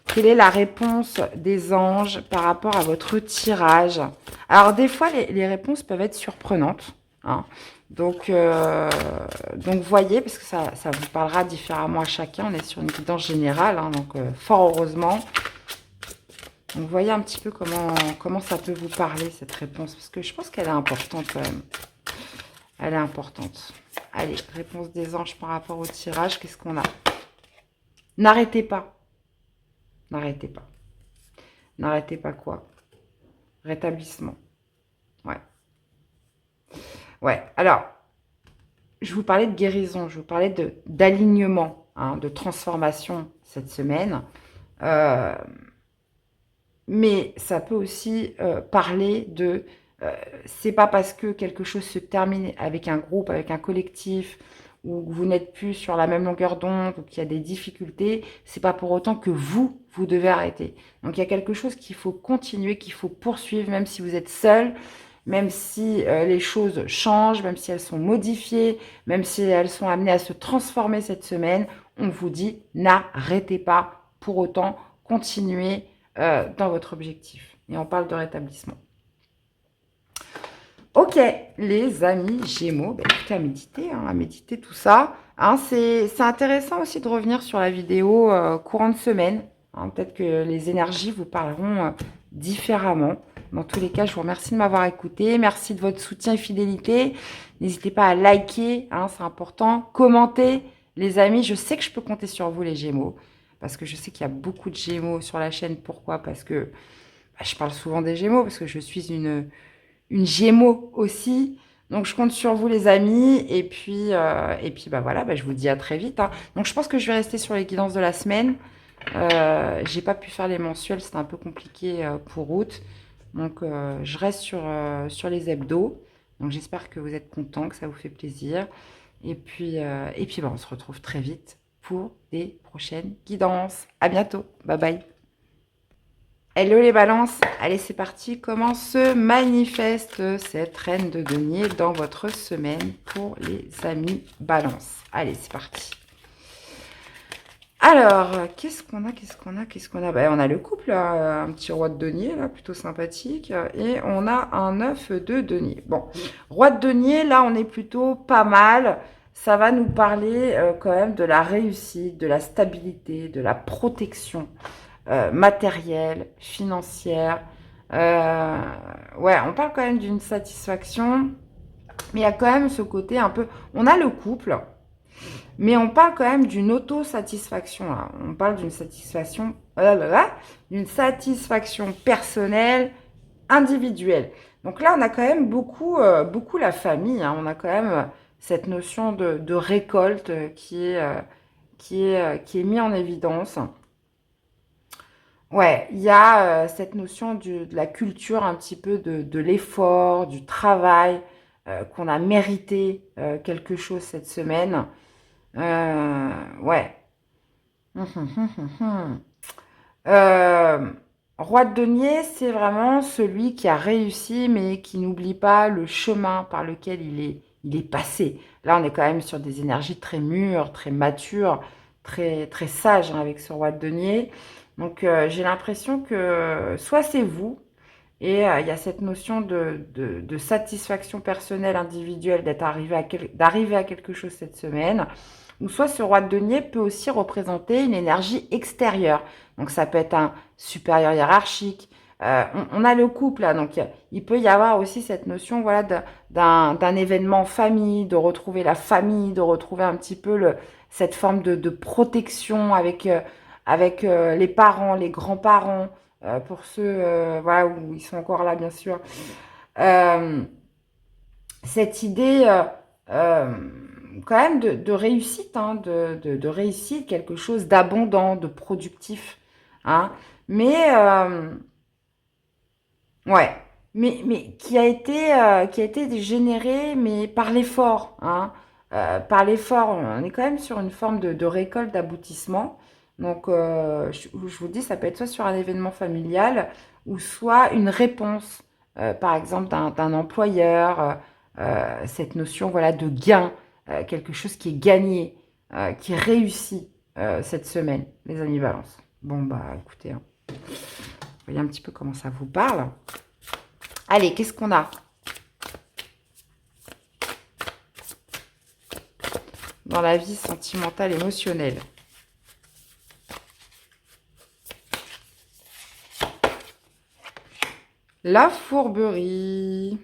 Quelle est la réponse des anges par rapport à votre tirage? Alors, des fois, les réponses peuvent être surprenantes. Hein. Donc, voyez, parce que ça vous parlera différemment à chacun. On est sur une guidance générale, hein, donc fort heureusement. Donc, voyez un petit peu comment ça peut vous parler, cette réponse. Parce que je pense qu'elle est importante quand même. Elle est importante. Allez, réponse des anges par rapport au tirage. Qu'est-ce qu'on a? N'arrêtez pas. N'arrêtez pas. N'arrêtez pas quoi? Rétablissement. Ouais. Ouais. Alors, je vous parlais de guérison. Je vous parlais d'alignement, hein, de transformation cette semaine. Mais ça peut aussi parler de... c'est pas parce que quelque chose se termine avec un groupe, avec un collectif, ou que vous n'êtes plus sur la même longueur d'onde, ou qu'il y a des difficultés, c'est pas pour autant que vous devez arrêter. Donc il y a quelque chose qu'il faut continuer, qu'il faut poursuivre, même si vous êtes seul, même si les choses changent, même si elles sont modifiées, même si elles sont amenées à se transformer cette semaine, on vous dit n'arrêtez pas, pour autant continuez dans votre objectif. Et on parle de rétablissement. Ok, les amis Gémeaux, bah, écoutez, à méditer tout ça. Hein, c'est intéressant aussi de revenir sur la vidéo courant de semaine. Hein, peut-être que les énergies vous parleront différemment. Dans tous les cas, je vous remercie de m'avoir écouté. Merci de votre soutien et fidélité. N'hésitez pas à liker, hein, c'est important. Commentez, les amis. Je sais que je peux compter sur vous, les Gémeaux. Parce que je sais qu'il y a beaucoup de Gémeaux sur la chaîne. Pourquoi? Parce que bah, je parle souvent des Gémeaux parce que je suis une Gémeaux aussi. Donc, je compte sur vous, les amis. Et puis bah voilà, bah, je vous dis à très vite, hein. Donc, je pense que je vais rester sur les guidances de la semaine. J'ai pas pu faire les mensuels, c'était un peu compliqué pour août. Donc, je reste sur les hebdos. Donc, j'espère que vous êtes contents, que ça vous fait plaisir. Et puis bah, on se retrouve très vite pour des prochaines guidances. À bientôt. Bye bye. Hello les balances. Allez, c'est parti. Comment se manifeste cette reine de denier dans votre semaine pour les amis balance? Allez, c'est parti. Alors, qu'est-ce qu'on a? Ben, on a le couple, là, un petit roi de denier, là, plutôt sympathique. Et on a un œuf de denier. Bon, roi de denier, là, on est plutôt pas mal. Ça va nous parler quand même de la réussite, de la stabilité, de la protection matérielle, financière. Euh, ouais, on parle quand même d'une satisfaction. Mais il y a quand même ce côté un peu... On a le couple. Mais on parle quand même d'une autosatisfaction, là. On parle d'une satisfaction, d'une satisfaction personnelle, individuelle. Donc là, on a quand même beaucoup la famille, hein. On a quand même cette notion de récolte qui est mise en évidence. Ouais, il y a cette notion de la culture un petit peu de l'effort, du travail, qu'on a mérité quelque chose cette semaine. Ouais. Hum, hum, hum, hum, hum. Euh, Roi de denier, c'est vraiment celui qui a réussi, mais qui n'oublie pas le chemin par lequel il est passé. Là, on est quand même sur des énergies très mûres, très matures, très, très sages, hein, avec ce roi de denier. Donc, j'ai l'impression que soit c'est vous, et il y a cette notion de satisfaction personnelle, individuelle, d'arriver à quelque chose cette semaine. Ou soit ce roi de denier peut aussi représenter une énergie extérieure. Donc ça peut être un supérieur hiérarchique. On a le couple là, donc il peut y avoir aussi cette notion, voilà, d'un événement en famille, de retrouver la famille, de retrouver un petit peu cette forme de protection avec les parents, les grands-parents, pour ceux voilà, où ils sont encore là, bien sûr. Euh, Cette idée quand même de réussite, hein, de réussite, quelque chose d'abondant, de productif, hein, mais ouais, mais qui a été généré mais par l'effort, hein, par l'effort. On est quand même sur une forme de récolte, d'aboutissement. Donc, je vous dis, ça peut être soit sur un événement familial ou soit une réponse, par exemple, d'un employeur, cette notion, voilà, de gain, quelque chose qui est gagné, qui réussit cette semaine, les amis Balance. Bon, bah, écoutez, hein, voyez un petit peu comment ça vous parle. Allez, qu'est-ce qu'on a dans la vie sentimentale, émotionnelle? La fourberie.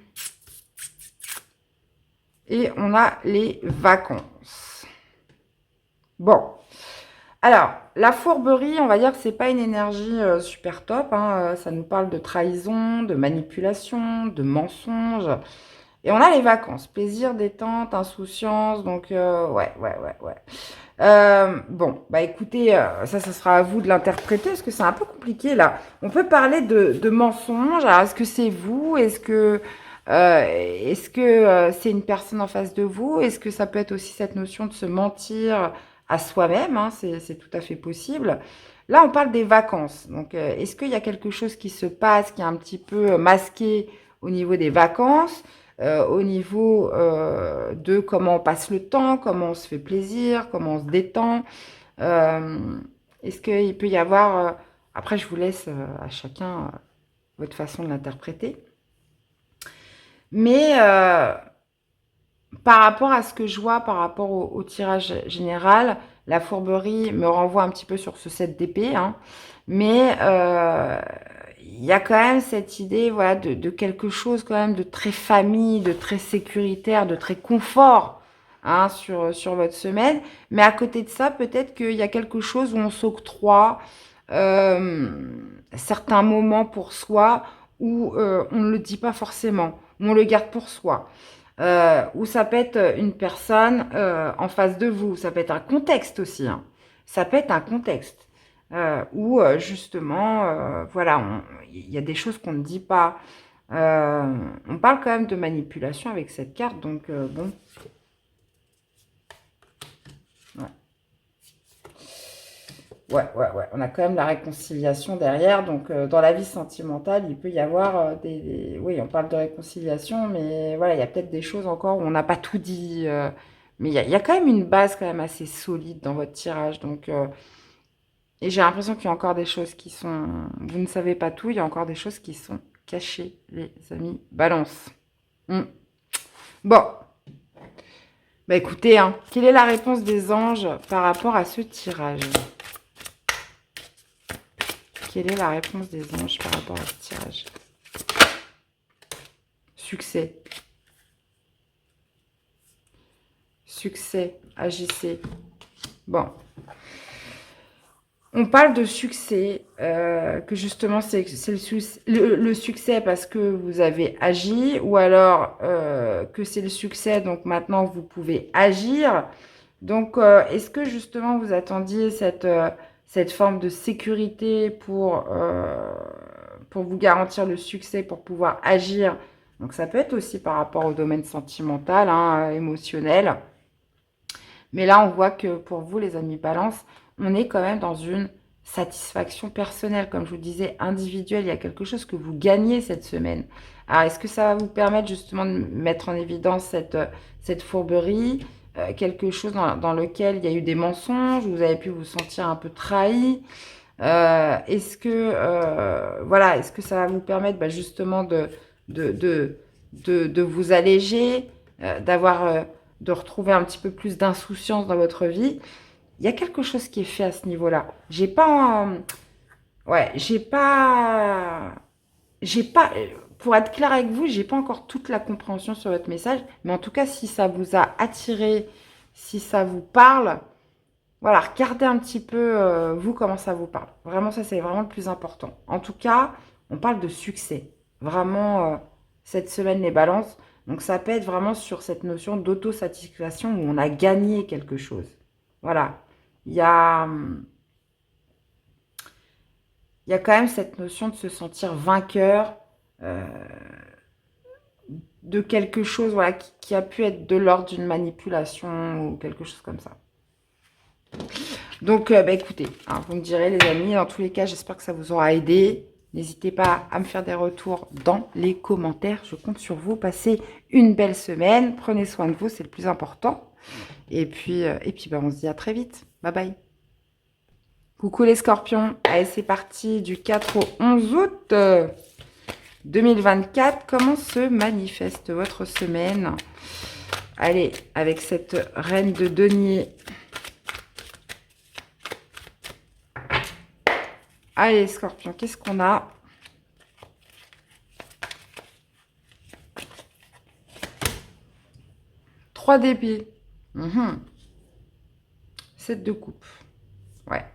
Et on a les vacances. Bon. Alors, la fourberie, on va dire que c'est pas une énergie super top, hein. Ça nous parle de trahison, de manipulation, de mensonge. Et on a les vacances. Plaisir, détente, insouciance. Donc, ouais. Bon, bah écoutez, ça sera à vous de l'interpréter, parce que c'est un peu compliqué là. On peut parler de mensonges. Alors, est-ce que c'est vous? Est-ce que c'est une personne en face de vous? Est-ce que ça peut être aussi cette notion de se mentir à soi-même, hein, c'est tout à fait possible. Là, on parle des vacances. Donc, est-ce qu'il y a quelque chose qui se passe, qui est un petit peu masqué au niveau des vacances? Au niveau de comment on passe le temps, comment on se fait plaisir, comment on se détend. Euh, Est-ce qu'il peut y avoir... après, je vous laisse à chacun votre façon de l'interpréter. Mais par rapport à ce que je vois, par rapport au tirage général, la fourberie me renvoie un petit peu sur ce 7 d'épée, hein. Mais il y a quand même cette idée, voilà, de quelque chose quand même de très famille, de très sécuritaire, de très confort, hein, sur votre semaine. Mais à côté de ça, peut-être qu'il y a quelque chose où on s'octroie euh, certains moments pour soi où on ne le dit pas forcément, où on le garde pour soi. Ou ça peut être une personne en face de vous, ça peut être un contexte aussi, hein. Ça peut être un contexte où justement, voilà, il y a des choses qu'on ne dit pas. On parle quand même de manipulation avec cette carte, donc bon. Ouais. On a quand même la réconciliation derrière. Donc, dans la vie sentimentale, il peut y avoir Oui, on parle de réconciliation, mais voilà, il y a peut-être des choses encore où on n'a pas tout dit. Mais il y a quand même une base quand même assez solide dans votre tirage. Donc, et j'ai l'impression qu'il y a encore des choses qui sont... Vous ne savez pas tout, il y a encore des choses qui sont cachées, les amis. Balance. Hmm. Bon. Bah écoutez, hein, quelle est la réponse des anges par rapport à ce tirage? Quelle est la réponse des anges par rapport à ce tirage? Succès. Succès. Agissez. Bon. On parle de succès, que justement c'est le succès parce que vous avez agi, ou alors que c'est le succès, donc maintenant vous pouvez agir. Donc, est-ce que justement vous attendiez cette forme de sécurité pour vous garantir le succès, pour pouvoir agir? Donc, ça peut être aussi par rapport au domaine sentimental, hein, émotionnel. Mais là, on voit que pour vous, les amis balance, on est quand même dans une satisfaction personnelle, comme je vous disais, individuelle. Il y a quelque chose que vous gagnez cette semaine. Alors, est-ce que ça va vous permettre justement de mettre en évidence cette fourberie, quelque chose dans lequel il y a eu des mensonges, vous avez pu vous sentir un peu trahi? Voilà, est-ce que ça va vous permettre justement de, de, de vous alléger, de retrouver un petit peu plus d'insouciance dans votre vie? Il y a quelque chose qui est fait à ce niveau-là. Ouais, pour être clair avec vous, j'ai pas encore toute la compréhension sur votre message, mais en tout cas, si ça vous a attiré, si ça vous parle, voilà, regardez un petit peu, vous, comment ça vous parle. Vraiment, ça, c'est vraiment le plus important. En tout cas, on parle de succès. Vraiment, cette semaine, les balances. Donc, ça peut être vraiment sur cette notion d'autosatisfaction où on a gagné quelque chose. Voilà. Il y a, il y a quand même cette notion de se sentir vainqueur euh, de quelque chose, voilà, qui a pu être de l'ordre d'une manipulation ou quelque chose comme ça. Donc, écoutez, hein, vous me direz, les amis, dans tous les cas, j'espère que ça vous aura aidé. N'hésitez pas à me faire des retours dans les commentaires. Je compte sur vous. Passez une belle semaine. Prenez soin de vous, c'est le plus important. Et puis on se dit à très vite. Bye bye. Coucou les scorpions. Allez, c'est parti du 4 au 11 août 2024. Comment se manifeste votre semaine? Allez, avec cette reine de denier. Allez, scorpion, qu'est-ce qu'on a? Trois d'épée. 7 de coupe. Ouais.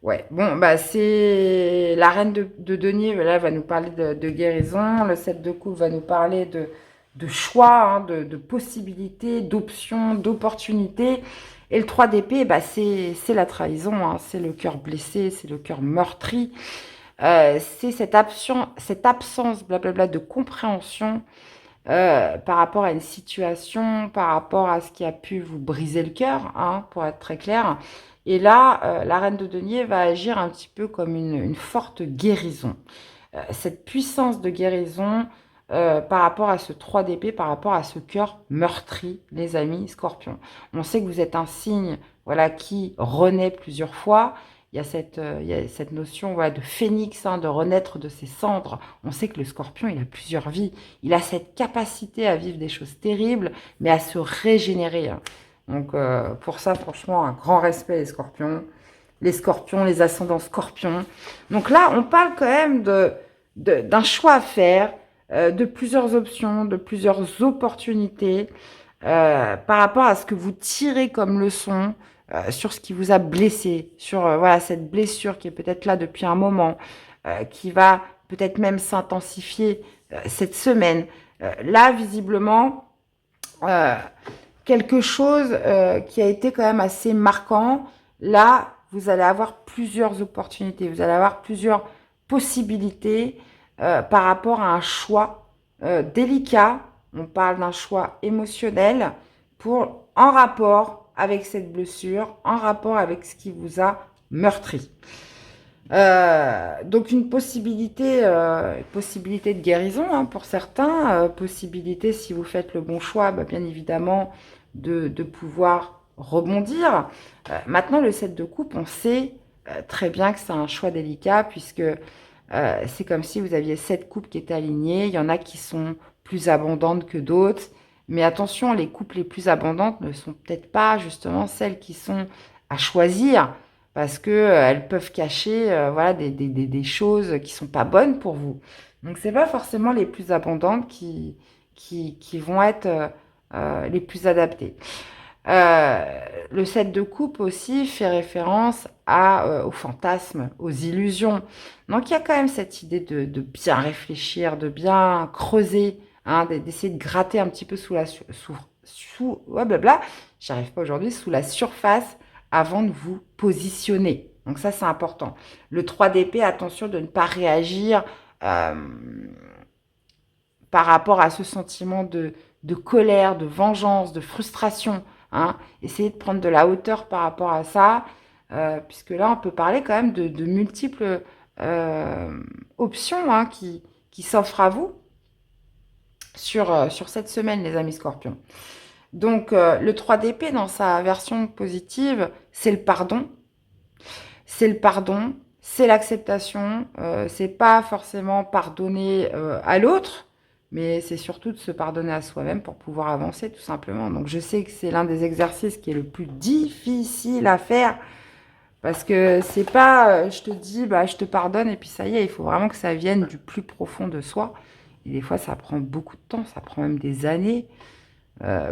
Ouais, bon, c'est la reine de denier, là, va nous parler de guérison. Le 7 de coupe va nous parler de choix, hein, de possibilités, d'options, d'opportunités. Et le 3 d'épée, c'est la trahison, hein, c'est le cœur blessé, c'est le cœur meurtri. C'est cette absence, blablabla, de compréhension par rapport à une situation, par rapport à ce qui a pu vous briser le cœur, hein, pour être très clair. Et là, la reine de denier va agir un petit peu comme une forte guérison. Cette puissance de guérison par rapport à ce 3 d'épée, par rapport à ce cœur meurtri, les amis scorpions. On sait que vous êtes un signe, voilà, qui renaît plusieurs fois. Il y a cette notion, voilà, de phénix, hein, de renaître de ses cendres. On sait que le scorpion, il a plusieurs vies. Il a cette capacité à vivre des choses terribles, mais à se régénérer, hein. Donc, pour ça, franchement, un grand respect, les scorpions, les ascendants scorpions. Donc là, on parle quand même d'un choix à faire, de plusieurs options, de plusieurs opportunités, par rapport à ce que vous tirez comme leçon sur ce qui vous a blessé, sur voilà, cette blessure qui est peut-être là depuis un moment, qui va peut-être même s'intensifier cette semaine. Là, visiblement, quelque chose qui a été quand même assez marquant. Là, vous allez avoir plusieurs opportunités, vous allez avoir plusieurs possibilités par rapport à un choix délicat. On parle d'un choix émotionnel en rapport avec cette blessure, en rapport avec ce qui vous a meurtri. Donc une possibilité de guérison hein, pour certains, possibilité si vous faites le bon choix, bah, bien évidemment, de pouvoir rebondir. Maintenant, le 7 de coupe, on sait très bien que c'est un choix délicat puisque c'est comme si vous aviez 7 coupes qui étaient alignées. Il y en a qui sont plus abondantes que d'autres. Mais attention, les coupes les plus abondantes ne sont peut-être pas justement celles qui sont à choisir parce que elles peuvent cacher voilà, des choses qui sont pas bonnes pour vous. Donc, c'est pas forcément les plus abondantes qui vont être les plus adaptées. Le 7 de coupe aussi fait référence aux fantasmes, aux illusions. Donc il y a quand même cette idée de bien réfléchir, de bien creuser, hein, d'essayer de gratter un petit peu ouais, blabla, j'y arrive pas aujourd'hui, sous la surface avant de vous positionner. Donc ça c'est important. Le 3 d'épée, attention de ne pas réagir euh, par rapport à ce sentiment de colère, de vengeance, de frustration. Hein. Essayez de prendre de la hauteur par rapport à ça, puisque là, on peut parler quand même de multiples options hein, qui s'offrent à vous sur cette semaine, les amis scorpions. Donc, le 3 d'épée, dans sa version positive, c'est le pardon. C'est le pardon, c'est l'acceptation. C'est pas forcément pardonner à l'autre, mais c'est surtout de se pardonner à soi-même pour pouvoir avancer, tout simplement. Donc, je sais que c'est l'un des exercices qui est le plus difficile à faire parce que c'est pas, je te dis, bah, je te pardonne et puis ça y est, il faut vraiment que ça vienne du plus profond de soi. Et des fois, ça prend beaucoup de temps, ça prend même des années.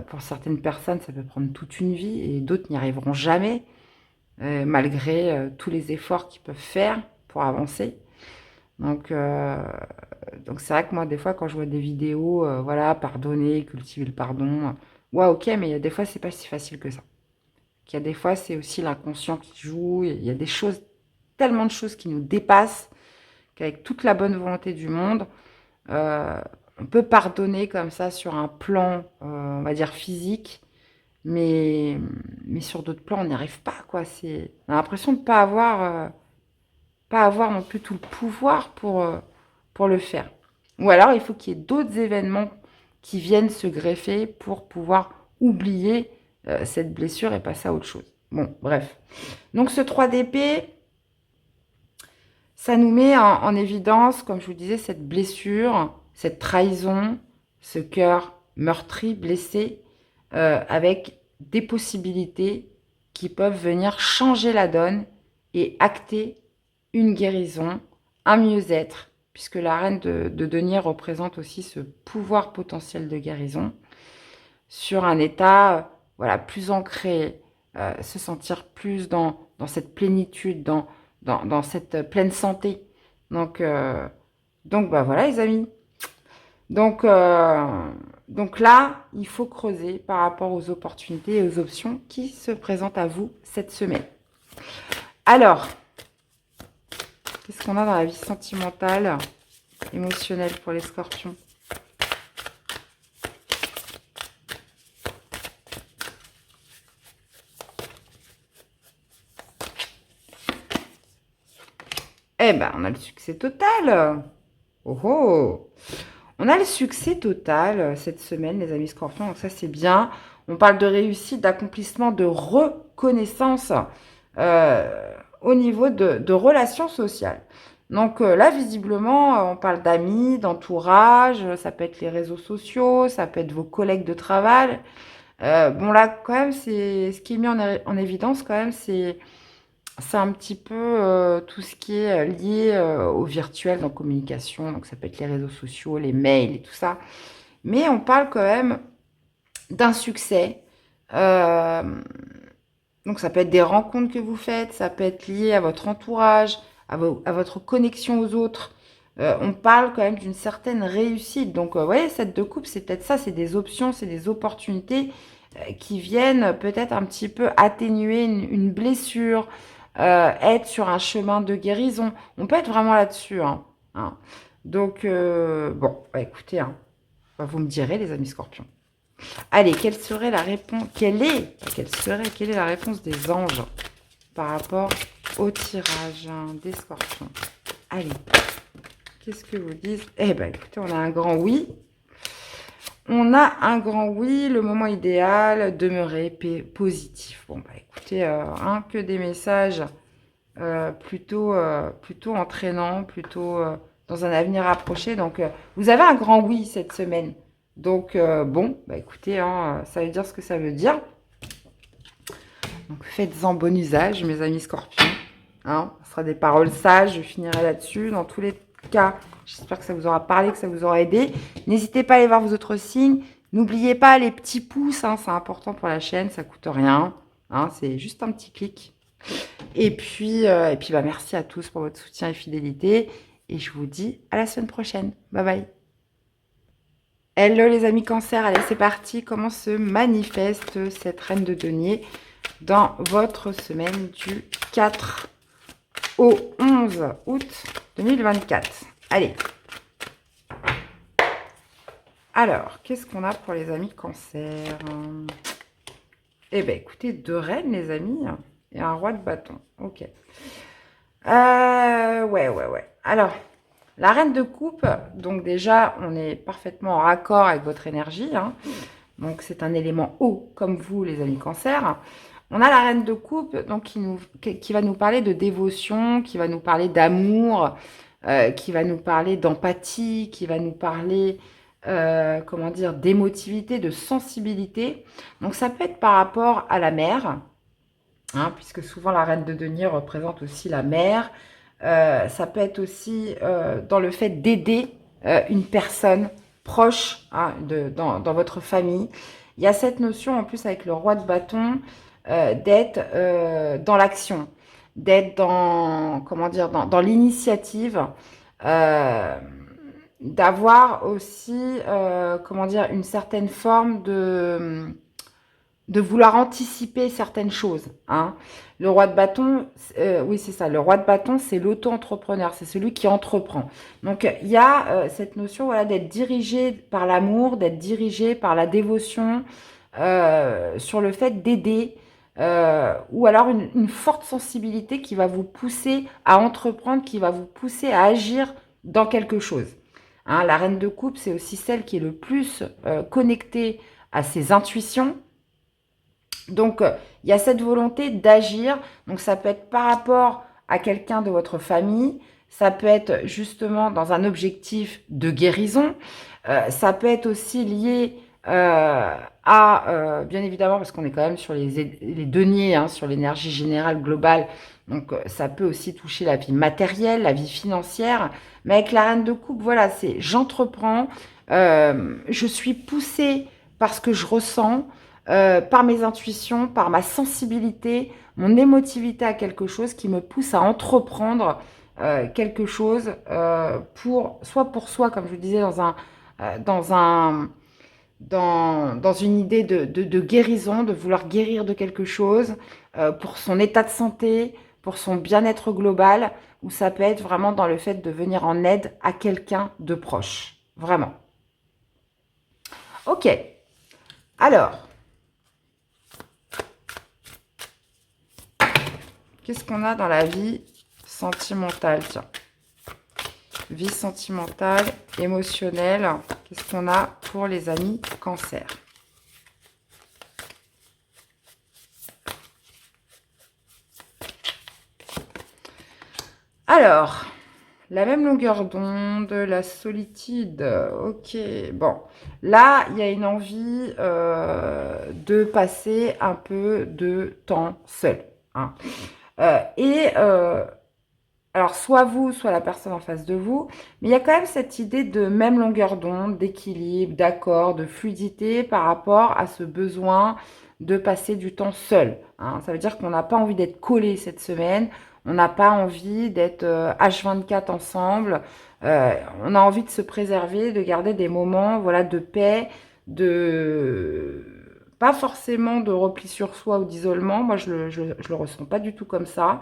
Pour certaines personnes, ça peut prendre toute une vie et d'autres n'y arriveront jamais, malgré tous les efforts qu'ils peuvent faire pour avancer. Donc c'est vrai que moi, des fois, quand je vois des vidéos, voilà, pardonner, cultiver le pardon, ouais, ok, mais il y a des fois, c'est pas si facile que ça. Il y a des fois, c'est aussi l'inconscient qui joue. Il y a des choses, tellement de choses qui nous dépassent, qu'avec toute la bonne volonté du monde, euh, on peut pardonner comme ça sur un plan, on va dire physique, mais, mais sur d'autres plans, on n'y arrive pas, quoi. On a l'impression de ne pas avoir non plus tout le pouvoir pour le faire. Ou alors, il faut qu'il y ait d'autres événements qui viennent se greffer pour pouvoir oublier cette blessure et passer à autre chose. Bon, bref. Donc, ce 3 d'épée, ça nous met en évidence, comme je vous disais, cette blessure, cette trahison, ce cœur meurtri, blessé, avec des possibilités qui peuvent venir changer la donne et acter une guérison, un mieux-être, puisque la reine de denier représente aussi ce pouvoir potentiel de guérison sur un état voilà, plus ancré, se sentir plus dans cette plénitude, dans cette pleine santé. Donc, bah voilà les amis. Donc, donc là, il faut creuser par rapport aux opportunités et aux options qui se présentent à vous cette semaine. Alors, qu'est-ce qu'on a dans la vie sentimentale, émotionnelle pour les scorpions? Eh ben, on a le succès total. Oh oh. On a le succès total cette semaine, les amis scorpions. Donc ça, c'est bien. On parle de réussite, d'accomplissement, de reconnaissance au niveau de relations sociales. Donc là, visiblement, on parle d'amis, d'entourage. Ça peut être les réseaux sociaux, ça peut être vos collègues de travail. Bon, là, quand même, ce qui est mis en évidence, quand même, c'est un petit peu tout ce qui est lié au virtuel, dans communication. Donc, ça peut être les réseaux sociaux, les mails et tout ça. Mais on parle quand même d'un succès. Donc, ça peut être des rencontres que vous faites, ça peut être lié à votre entourage, à votre connexion aux autres. On parle quand même d'une certaine réussite. Donc, vous voyez, cette de coupe, c'est peut-être ça, c'est des options, c'est des opportunités qui viennent peut-être un petit peu atténuer une blessure, être sur un chemin de guérison. On peut être vraiment là-dessus. Hein. Donc, bon, bah, écoutez, bah, vous me direz, les amis scorpions. Allez, quelle serait la réponse quelle est la réponse des anges par rapport au tirage des scorpions? Allez, qu'est-ce que vous disent? Eh bien, écoutez, on a un grand oui. On a un grand oui, le moment idéal, demeurer positif. Bon, bah écoutez, que des messages plutôt entraînants, plutôt dans un avenir approché. Donc, vous avez un grand oui cette semaine. Donc, bon, bah écoutez, ça veut dire ce que ça veut dire. Donc, faites-en bon usage, mes amis scorpions. Ce sera des paroles sages, je finirai là-dessus. Dans tous les cas, j'espère que ça vous aura parlé, que ça vous aura aidé. N'hésitez pas à aller voir vos autres signes. N'oubliez pas les petits pouces, c'est important pour la chaîne, ça ne coûte rien. C'est juste un petit clic. Et puis bah, merci à tous pour votre soutien et fidélité. Et je vous dis à la semaine prochaine. Bye bye. Hello les amis cancer, allez c'est parti. Comment se manifeste cette reine de denier dans votre semaine du 4 au 11 août 2024? Allez. Alors, qu'est-ce qu'on a pour les amis cancer? Eh bien, écoutez, 2 reines, les amis, et un roi de bâton. Ok. Ouais. Alors, la reine de coupe, donc déjà, on est parfaitement en raccord avec votre énergie. Donc, c'est un élément haut, comme vous, les amis cancer. On a la reine de coupe, donc qui va nous parler de dévotion, qui va nous parler d'amour, qui va nous parler d'empathie, qui va nous parler, comment dire, d'émotivité, de sensibilité. Donc, ça peut être par rapport à la mère, puisque souvent la reine de denier représente aussi la mère. Ça peut être aussi dans le fait d'aider une personne proche dans votre famille. Il y a cette notion en plus avec le roi de bâton d'être dans l'action, d'être dans, comment dire, dans l'initiative, d'avoir aussi, comment dire, une certaine forme de vouloir anticiper certaines choses. Le roi de bâton, oui c'est ça, le roi de bâton c'est l'auto-entrepreneur, c'est celui qui entreprend. Donc il y a cette notion d'être dirigé par l'amour, d'être dirigé par la dévotion, sur le fait d'aider, ou alors une forte sensibilité qui va vous pousser à entreprendre, qui va vous pousser à agir dans quelque chose. La reine de coupe, c'est aussi celle qui est le plus connectée à ses intuitions. Donc, il y a cette volonté d'agir. Donc, ça peut être par rapport à quelqu'un de votre famille. Ça peut être justement dans un objectif de guérison. Ça peut être aussi lié bien évidemment, parce qu'on est quand même sur les deniers, sur l'énergie générale globale. Donc, ça peut aussi toucher la vie matérielle, la vie financière. Mais avec la reine de coupe, voilà, c'est j'entreprends, je suis poussée par ce que je ressens, par mes intuitions, par ma sensibilité, mon émotivité à quelque chose qui me pousse à entreprendre quelque chose soit pour soi, comme je vous disais, dans une idée de guérison, de vouloir guérir de quelque chose, pour son état de santé, pour son bien-être global, ou ça peut être vraiment dans le fait de venir en aide à quelqu'un de proche. Vraiment. Ok. Alors, qu'est-ce qu'on a dans la vie sentimentale? Tiens. Vie sentimentale, émotionnelle. Qu'est-ce qu'on a pour les amis cancer? Alors, la même longueur d'onde, la solitude. Ok, bon. Là, il y a une envie de passer un peu de temps seul. Alors, soit vous, soit la personne en face de vous, mais il y a quand même cette idée de même longueur d'onde, d'équilibre, d'accord, de fluidité par rapport à ce besoin de passer du temps seul. Hein. Ça veut dire qu'on n'a pas envie d'être collé cette semaine, on n'a pas envie d'être H24 ensemble, on a envie de se préserver, de garder des moments voilà, de paix, de pas forcément de repli sur soi ou d'isolement, moi je le ressens pas du tout comme ça,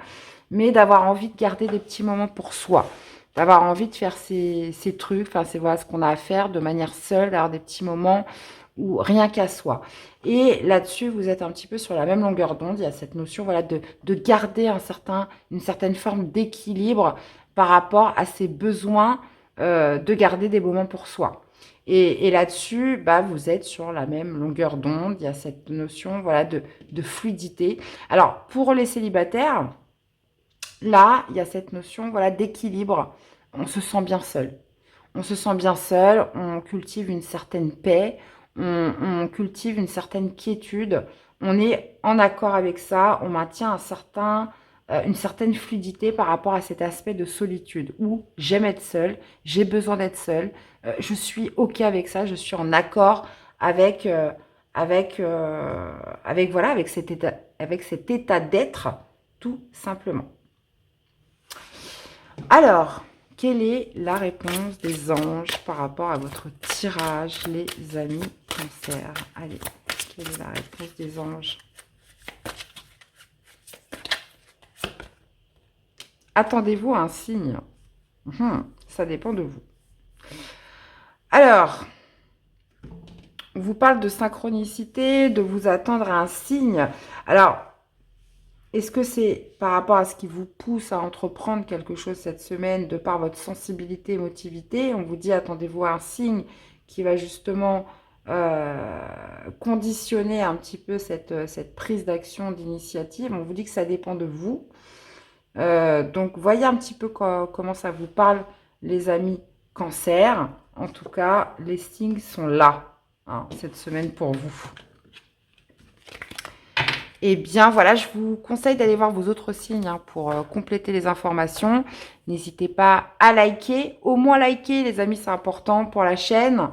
mais d'avoir envie de garder des petits moments pour soi, d'avoir envie de faire ces trucs, enfin c'est voilà ce qu'on a à faire de manière seule, d'avoir des petits moments où rien qu'à soi. Et là-dessus, vous êtes un petit peu sur la même longueur d'onde, il y a cette notion voilà, de garder une certaine forme d'équilibre par rapport à ses besoins de garder des moments pour soi. Et là-dessus, bah, vous êtes sur la même longueur d'onde. Il y a cette notion voilà, de fluidité. Alors, pour les célibataires, là, il y a cette notion voilà, d'équilibre. On se sent bien seul. On se sent bien seul, on cultive une certaine paix, on cultive une certaine quiétude. On est en accord avec ça, on maintient une certaine fluidité par rapport à cet aspect de solitude où j'aime être seule, j'ai besoin d'être seule, je suis OK avec ça, je suis en accord avec, voilà, avec cet état d'être, tout simplement. Alors, quelle est la réponse des anges par rapport à votre tirage, les amis Cancer? Allez, quelle est la réponse des anges? Attendez-vous à un signe? Ça dépend de vous. Alors, on vous parle de synchronicité, de vous attendre à un signe. Alors, est-ce que c'est par rapport à ce qui vous pousse à entreprendre quelque chose cette semaine, de par votre sensibilité, émotivité? On vous dit, attendez-vous à un signe qui va justement conditionner un petit peu cette prise d'action, d'initiative. On vous dit que ça dépend de vous. Donc, voyez un petit peu comment ça vous parle, les amis Cancer. En tout cas, les signes sont là, hein, cette semaine pour vous. Eh bien, voilà, je vous conseille d'aller voir vos autres signes hein, pour compléter les informations. N'hésitez pas à liker. Au moins liker, les amis, c'est important pour la chaîne.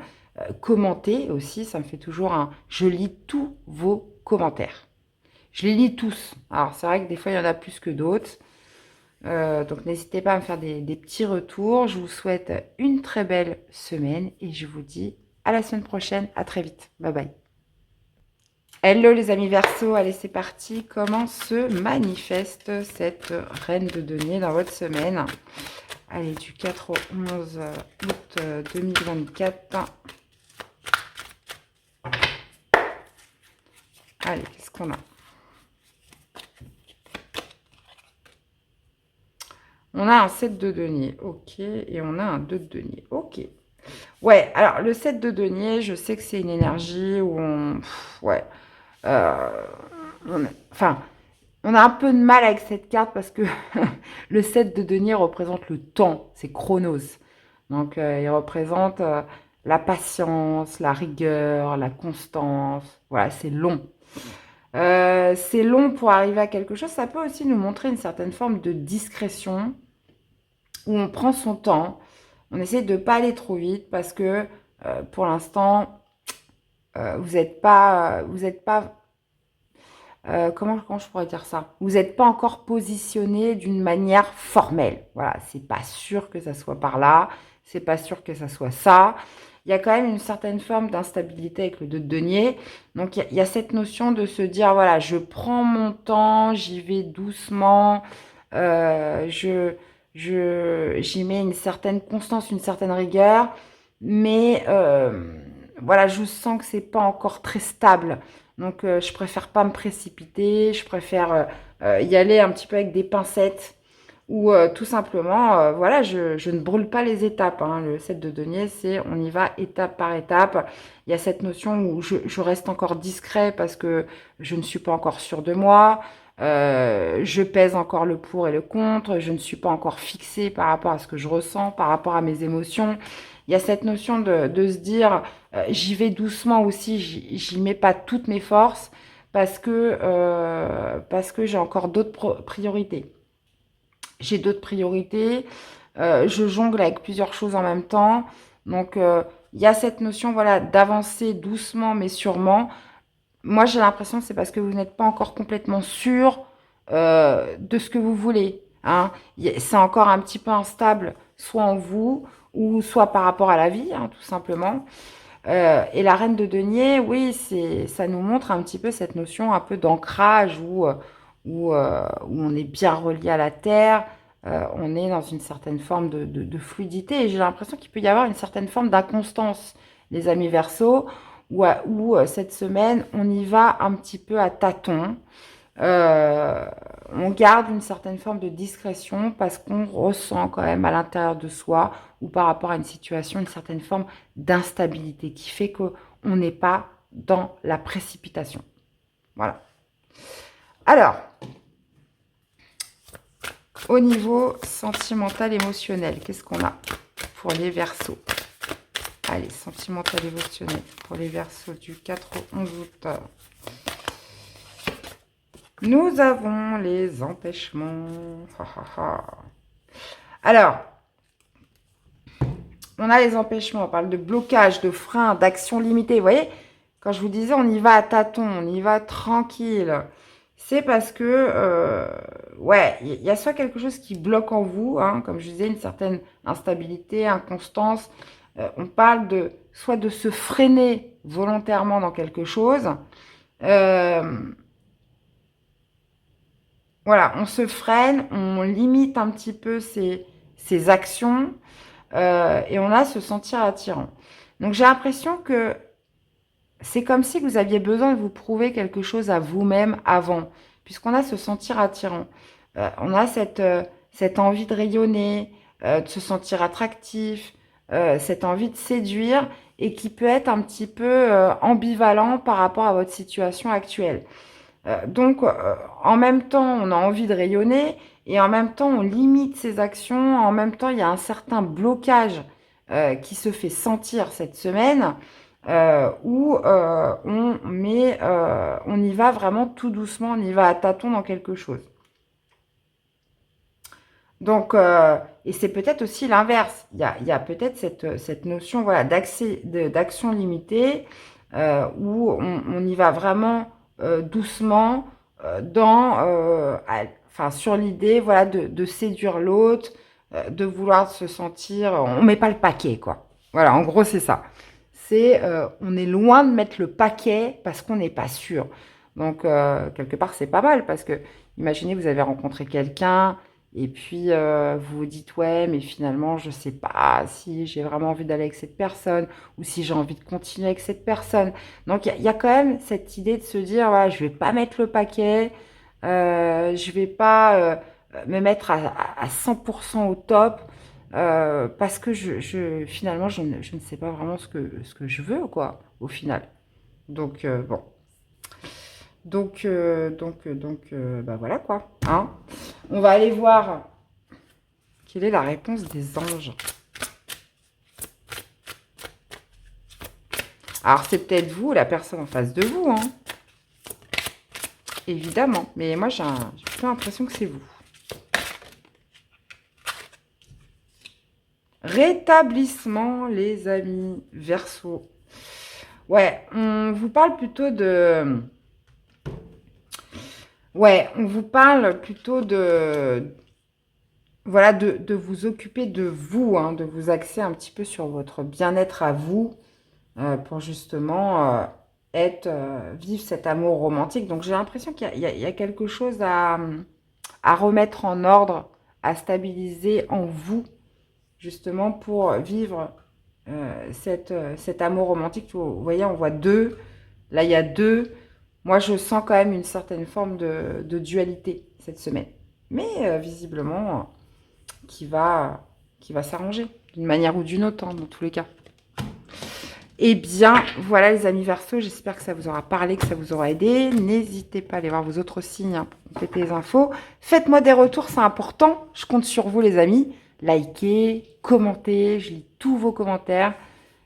Commenter aussi, ça me fait toujours un... Je lis tous vos commentaires. Je les lis tous. Alors, c'est vrai que des fois, il y en a plus que d'autres. Donc, n'hésitez pas à me faire des petits retours. Je vous souhaite une très belle semaine et je vous dis à la semaine prochaine. À très vite. Bye bye. Hello les amis Verseau, allez c'est parti. Comment se manifeste cette reine de denier dans votre semaine? Allez, du 4 au 11 août 2024. Allez, qu'est-ce qu'on a? On a un 7 de denier, ok, et on a un 2 de denier, ok. Ouais, alors le 7 de denier, je sais que c'est une énergie où on... ouais. Enfin, on a un peu de mal avec cette carte parce que le 7 de denier représente le temps, c'est Chronos. Donc, il représente la patience, la rigueur, la constance. Voilà, c'est long. C'est long pour arriver à quelque chose. Ça peut aussi nous montrer une certaine forme de discrétion où on prend son temps. On essaie de ne pas aller trop vite parce que pour l'instant, vous n'êtes pas, comment je pourrais dire ça? Vous n'êtes pas encore positionné d'une manière formelle. Voilà, c'est pas sûr que ça soit par là, c'est pas sûr que ça soit ça. Il y a quand même une certaine forme d'instabilité avec le 2 de denier. Donc, il y a cette notion de se dire, voilà, je prends mon temps, j'y vais doucement, j'y mets une certaine constance, une certaine rigueur, mais voilà, je sens que c'est pas encore très stable. Donc, je préfère pas me précipiter, je préfère y aller un petit peu avec des pincettes ou tout simplement, voilà, je ne brûle pas les étapes. Hein. Le 7 de denier, c'est on y va étape par étape. Il y a cette notion où je reste encore discret parce que je ne suis pas encore sûre de moi. Je pèse encore le pour et le contre. Je ne suis pas encore fixée par rapport à ce que je ressens, par rapport à mes émotions. Il y a cette notion de se dire, j'y vais doucement aussi, j'y mets pas toutes mes forces parce que j'ai encore d'autres priorités. J'ai d'autres priorités, je jongle avec plusieurs choses en même temps. Donc, il y a cette notion voilà, d'avancer doucement mais sûrement moi, j'ai l'impression que c'est parce que vous n'êtes pas encore complètement sûr de ce que vous voulez. Hein. C'est encore un petit peu instable, soit en vous, ou soit par rapport à la vie, hein, tout simplement. Et la reine de denier, oui, ça nous montre un petit peu cette notion un peu d'ancrage où on est bien relié à la terre, on est dans une certaine forme de fluidité. Et j'ai l'impression qu'il peut y avoir une certaine forme d'inconstance, les amis Verseaux, où cette semaine, on y va un petit peu à tâtons. Euh, on garde une certaine forme de discrétion parce qu'on ressent quand même à l'intérieur de soi ou par rapport à une situation une certaine forme d'instabilité qui fait qu'on n'est pas dans la précipitation. Voilà. Alors, au niveau sentimental émotionnel, qu'est-ce qu'on a pour les Verseaux? Allez, sentimental émotionnel pour les Verseaux du 4 au 11 août. Nous avons les empêchements. Alors, on a les empêchements, on parle de blocage, de frein, d'action limitée. Vous voyez, quand je vous disais on y va à tâtons, on y va tranquille, c'est parce que, ouais, il y a soit quelque chose qui bloque en vous, hein, comme je disais, une certaine instabilité, inconstance. On parle de soit de se freiner volontairement dans quelque chose. Voilà, on se freine, on limite un petit peu ses actions. Et on a se sentir attirant. Donc j'ai l'impression que c'est comme si vous aviez besoin de vous prouver quelque chose à vous-même avant, puisqu'on a se sentir attirant. On a cette envie de rayonner, de se sentir attractif, cette envie de séduire et qui peut être un petit peu ambivalent par rapport à votre situation actuelle. Donc, en même temps, on a envie de rayonner et en même temps, on limite ses actions. En même temps, il y a un certain blocage qui se fait sentir cette semaine où on y va vraiment tout doucement, on y va à tâtons dans quelque chose. Donc, et c'est peut-être aussi l'inverse. Il y a peut-être cette notion voilà, d'action limitée où on y va vraiment doucement enfin, sur l'idée voilà, de séduire l'autre, de vouloir se sentir... On met pas le paquet, quoi. Voilà, en gros, c'est ça. On est loin de mettre le paquet parce qu'on n'est pas sûr. Donc, quelque part, c'est pas mal parce que, imaginez, vous avez rencontré quelqu'un et puis vous vous dites, ouais, mais finalement, je sais pas si j'ai vraiment envie d'aller avec cette personne ou si j'ai envie de continuer avec cette personne. Donc, il y a quand même cette idée de se dire, voilà, je vais pas mettre le paquet, je vais pas me mettre à 100% au top parce que finalement, je ne sais pas vraiment ce que je veux, quoi, au final. Donc, bon. Bah voilà, quoi. Hein. On va aller voir quelle est la réponse des anges. Alors, c'est peut-être vous, la personne en face de vous, hein. Évidemment. Mais moi, j'ai plutôt l'impression que c'est vous. Rétablissement, les amis. Verseau. Ouais, on vous parle plutôt de... Ouais, on vous parle plutôt de... Voilà, de vous occuper de vous, hein, de vous axer un petit peu sur votre bien-être à vous. Pour justement vivre cet amour romantique. Donc j'ai l'impression qu'il y a quelque chose à remettre en ordre, à stabiliser en vous, justement pour vivre cet amour romantique. Vous voyez, on voit deux, là il y a deux. Moi je sens quand même une certaine forme de dualité cette semaine. Mais visiblement, qui va s'arranger d'une manière ou d'une autre, hein, dans tous les cas. Eh bien, voilà les amis Verseaux, j'espère que ça vous aura parlé, que ça vous aura aidé. N'hésitez pas à aller voir vos autres signes hein, pour compléter les infos. Faites-moi des retours, c'est important. Je compte sur vous les amis. Likez, commentez, je lis tous vos commentaires.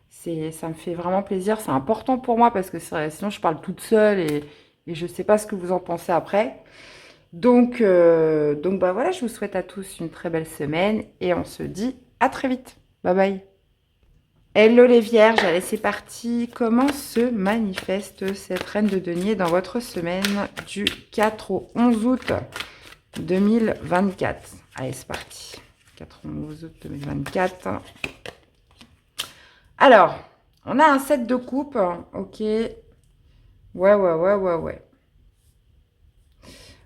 Ça me fait vraiment plaisir, c'est important pour moi parce que sinon je parle toute seule et je ne sais pas ce que vous en pensez après. Donc bah voilà, je vous souhaite à tous une très belle semaine et on se dit à très vite. Bye bye. Hello les vierges, allez c'est parti. Comment se manifeste cette reine de denier dans votre semaine du 4 au 11 août 2024? Allez c'est parti. 4 au 11 août 2024. Alors, on a un 7 de coupe. Ok. Ouais.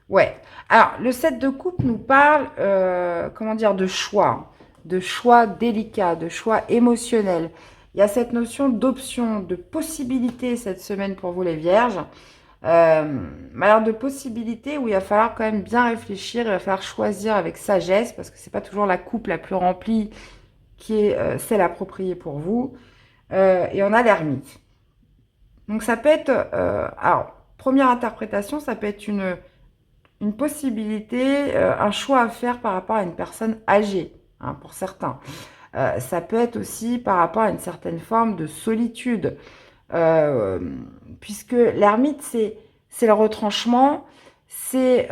Ouais. Alors, le 7 de coupe nous parle, comment dire, de choix délicats, de choix émotionnels. Il y a cette notion d'option, de possibilité cette semaine pour vous les vierges. Mais alors de possibilités où il va falloir quand même bien réfléchir, il va falloir choisir avec sagesse parce que c'est pas toujours la coupe la plus remplie qui est celle appropriée pour vous. Et on a l'ermite. Donc ça peut être, alors première interprétation, ça peut être une possibilité, un choix à faire par rapport à une personne âgée, hein, pour certains. Ça peut être aussi par rapport à une certaine forme de solitude, euh, puisque l'ermite, c'est le retranchement, c'est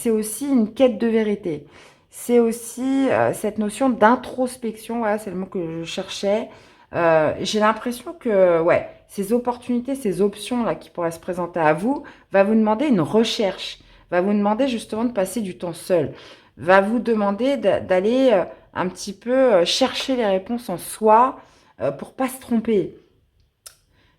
aussi une quête de vérité. C'est aussi cette notion d'introspection, voilà, c'est le mot que je cherchais. J'ai l'impression que ouais, ces opportunités, ces options là qui pourraient se présenter à vous, va vous demander une recherche, va vous demander justement de passer du temps seul, va vous demander d'aller un petit peu chercher les réponses en soi pour pas se tromper.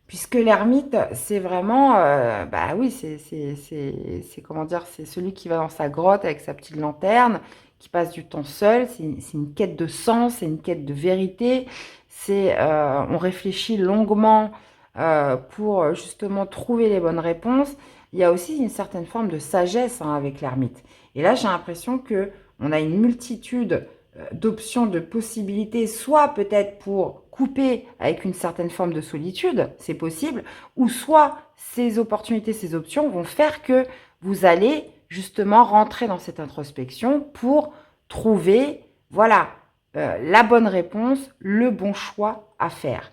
Puisque l'ermite, c'est vraiment, bah oui, c'est comment dire, c'est celui qui va dans sa grotte avec sa petite lanterne, qui passe du temps seul. C'est une quête de sens, c'est une quête de vérité. On réfléchit longuement pour justement trouver les bonnes réponses. Il y a aussi une certaine forme de sagesse hein, avec l'ermite. Et là, j'ai l'impression que on a une multitude d'options, de possibilités, soit peut-être pour couper avec une certaine forme de solitude, c'est possible, ou soit ces opportunités, ces options vont faire que vous allez justement rentrer dans cette introspection pour trouver, voilà, la bonne réponse, le bon choix à faire.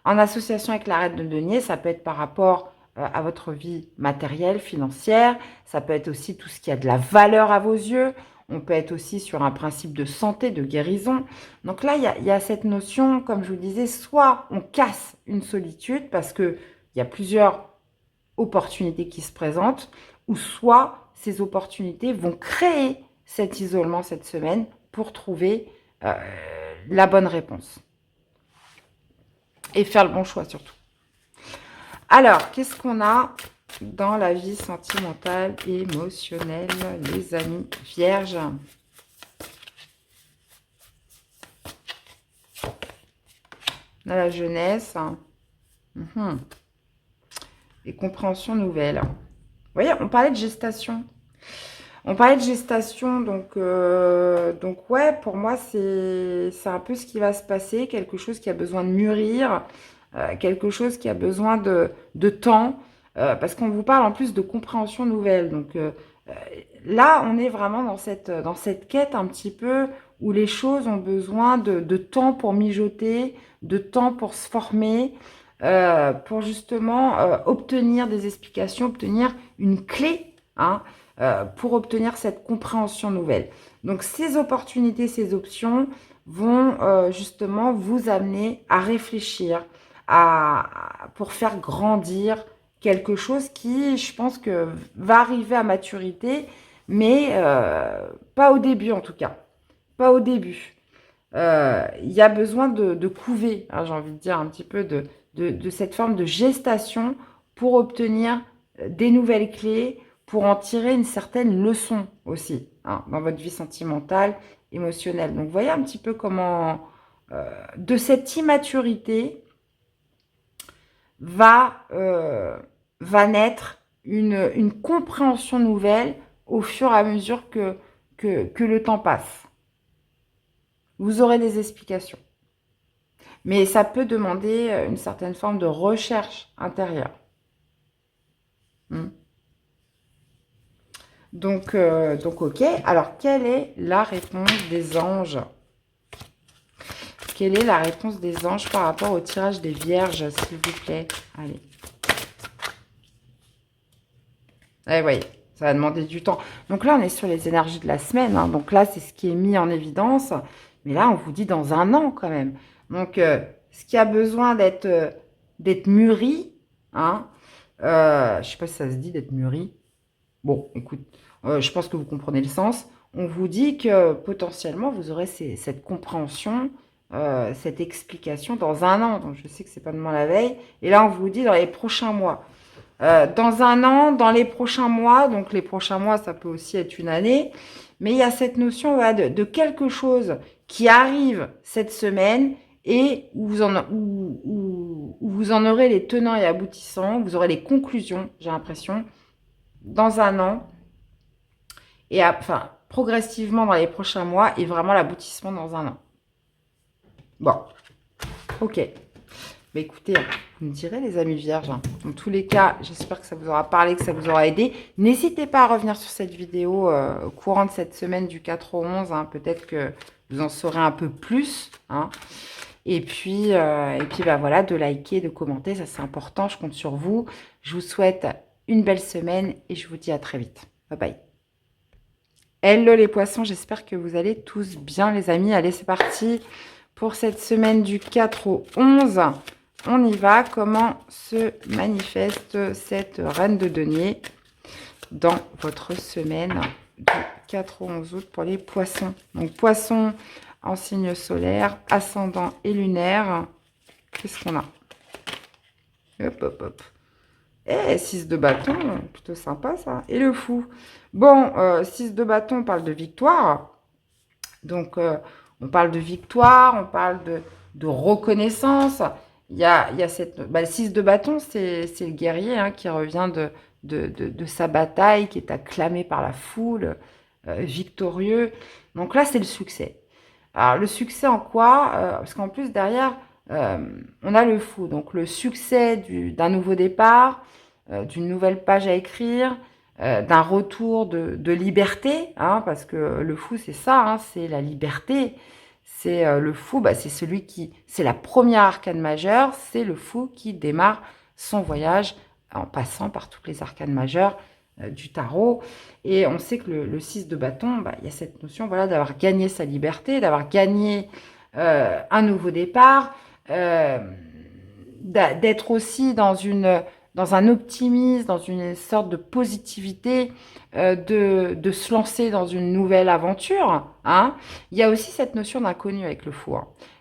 En association avec la reine de denier, ça peut être par rapport à votre vie matérielle, financière, ça peut être aussi tout ce qui a de la valeur à vos yeux, on peut être aussi sur un principe de santé, de guérison. Donc là, il y a cette notion, comme je vous disais, soit on casse une solitude parce qu'il y a plusieurs opportunités qui se présentent, ou soit ces opportunités vont créer cet isolement cette semaine pour trouver euh, la bonne réponse. Et faire le bon choix surtout. Alors, qu'est-ce qu'on a dans la vie sentimentale et émotionnelle, les amis vierges? Dans la jeunesse. Et compréhension nouvelle. Vous voyez, on parlait de gestation. On parlait de gestation, donc ouais, pour moi, c'est un peu ce qui va se passer, quelque chose qui a besoin de mûrir, quelque chose qui a besoin de temps, parce qu'on vous parle en plus de compréhension nouvelle. Donc là, on est vraiment dans cette quête un petit peu où les choses ont besoin de temps pour mijoter, de temps pour se former, pour justement obtenir des explications, obtenir une clé, hein, pour obtenir cette compréhension nouvelle. Donc ces opportunités, ces options vont justement vous amener à réfléchir, pour faire grandir quelque chose qui, je pense que va arriver à maturité, mais pas au début en tout cas. Pas au début. Il y a besoin de couver, hein, j'ai envie de dire un petit peu de cette forme de gestation pour obtenir des nouvelles clés, pour en tirer une certaine leçon aussi hein, dans votre vie sentimentale, émotionnelle. Donc, vous voyez un petit peu comment, de cette immaturité, va naître une compréhension nouvelle au fur et à mesure que le temps passe. Vous aurez des explications. Mais ça peut demander une certaine forme de recherche intérieure. Donc, ok. Alors, quelle est la réponse des anges? Quelle est la réponse des anges par rapport au tirage des vierges, s'il vous plaît? Allez. Vous voyez, ça va demander du temps. Donc là, on est sur les énergies de la semaine. Hein. Donc là, c'est ce qui est mis en évidence. Mais là, on vous dit dans un an quand même. Donc, ce qui a besoin d'être mûri, hein, je ne sais pas si ça se dit d'être mûri. Bon, écoute, je pense que vous comprenez le sens. On vous dit que potentiellement, vous aurez cette compréhension, cette explication dans un an. Donc, je sais que c'est pas demain la veille. Et là, on vous dit dans les prochains mois. Dans un an, dans les prochains mois, donc les prochains mois, ça peut aussi être une année, mais il y a cette notion voilà, de quelque chose qui arrive cette semaine et où vous en aurez les tenants et aboutissants, vous aurez les conclusions, j'ai l'impression, dans un an, et enfin, progressivement dans les prochains mois, et vraiment l'aboutissement dans un an. Bon, ok. Bah écoutez, vous me direz les amis vierges. Dans tous les cas, j'espère que ça vous aura parlé, que ça vous aura aidé. N'hésitez pas à revenir sur cette vidéo au courant de cette semaine du 4 au 11. Peut-être que vous en saurez un peu plus. Et puis bah voilà, de liker, de commenter, ça c'est important. Je compte sur vous. Je vous souhaite une belle semaine et je vous dis à très vite. Bye bye. Hello les poissons, j'espère que vous allez tous bien les amis. Allez, c'est parti pour cette semaine du 4 au 11. On y va. Comment se manifeste cette reine de denier dans votre semaine du 4 au 11 août pour les poissons? Donc, poissons en signe solaire, ascendant et lunaire. Qu'est-ce qu'on a? Hop, hop, hop. 6 de bâton, plutôt sympa ça. Et le fou. Bon, 6 de bâton, on parle de victoire. Donc, on parle de victoire, on parle de reconnaissance. Il y a cette... le 6 de bâton, c'est le guerrier qui revient de sa bataille, qui est acclamé par la foule, victorieux. Donc là, c'est le succès. Alors, le succès en quoi parce qu'en plus, derrière, on a le fou. Donc, le succès d'un nouveau départ, d'une nouvelle page à écrire, d'un retour de liberté, parce que le fou, c'est ça, c'est la liberté. C'est le fou, c'est celui qui... C'est la première arcane majeure, c'est le fou qui démarre son voyage en passant par toutes les arcanes majeures du tarot. Et on sait que le 6 de bâton, il y a cette notion voilà, d'avoir gagné sa liberté, d'avoir gagné un nouveau départ, d'être aussi dans un optimisme, dans une sorte de positivité, de se lancer dans une nouvelle aventure. Il y a aussi cette notion d'inconnu avec le fou.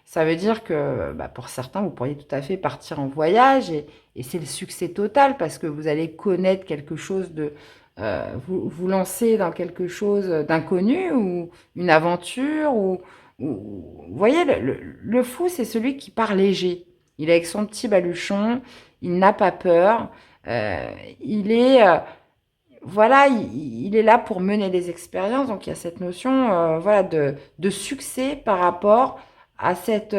Ça veut dire que pour certains, vous pourriez tout à fait partir en voyage et c'est le succès total parce que vous allez connaître quelque chose de... vous lancer dans quelque chose d'inconnu ou une aventure. Vous voyez, le fou, c'est celui qui part léger. Il est avec son petit baluchon, il n'a pas peur. Il est... voilà, il est là pour mener des expériences. Donc, il y a cette notion voilà, de succès par rapport à cette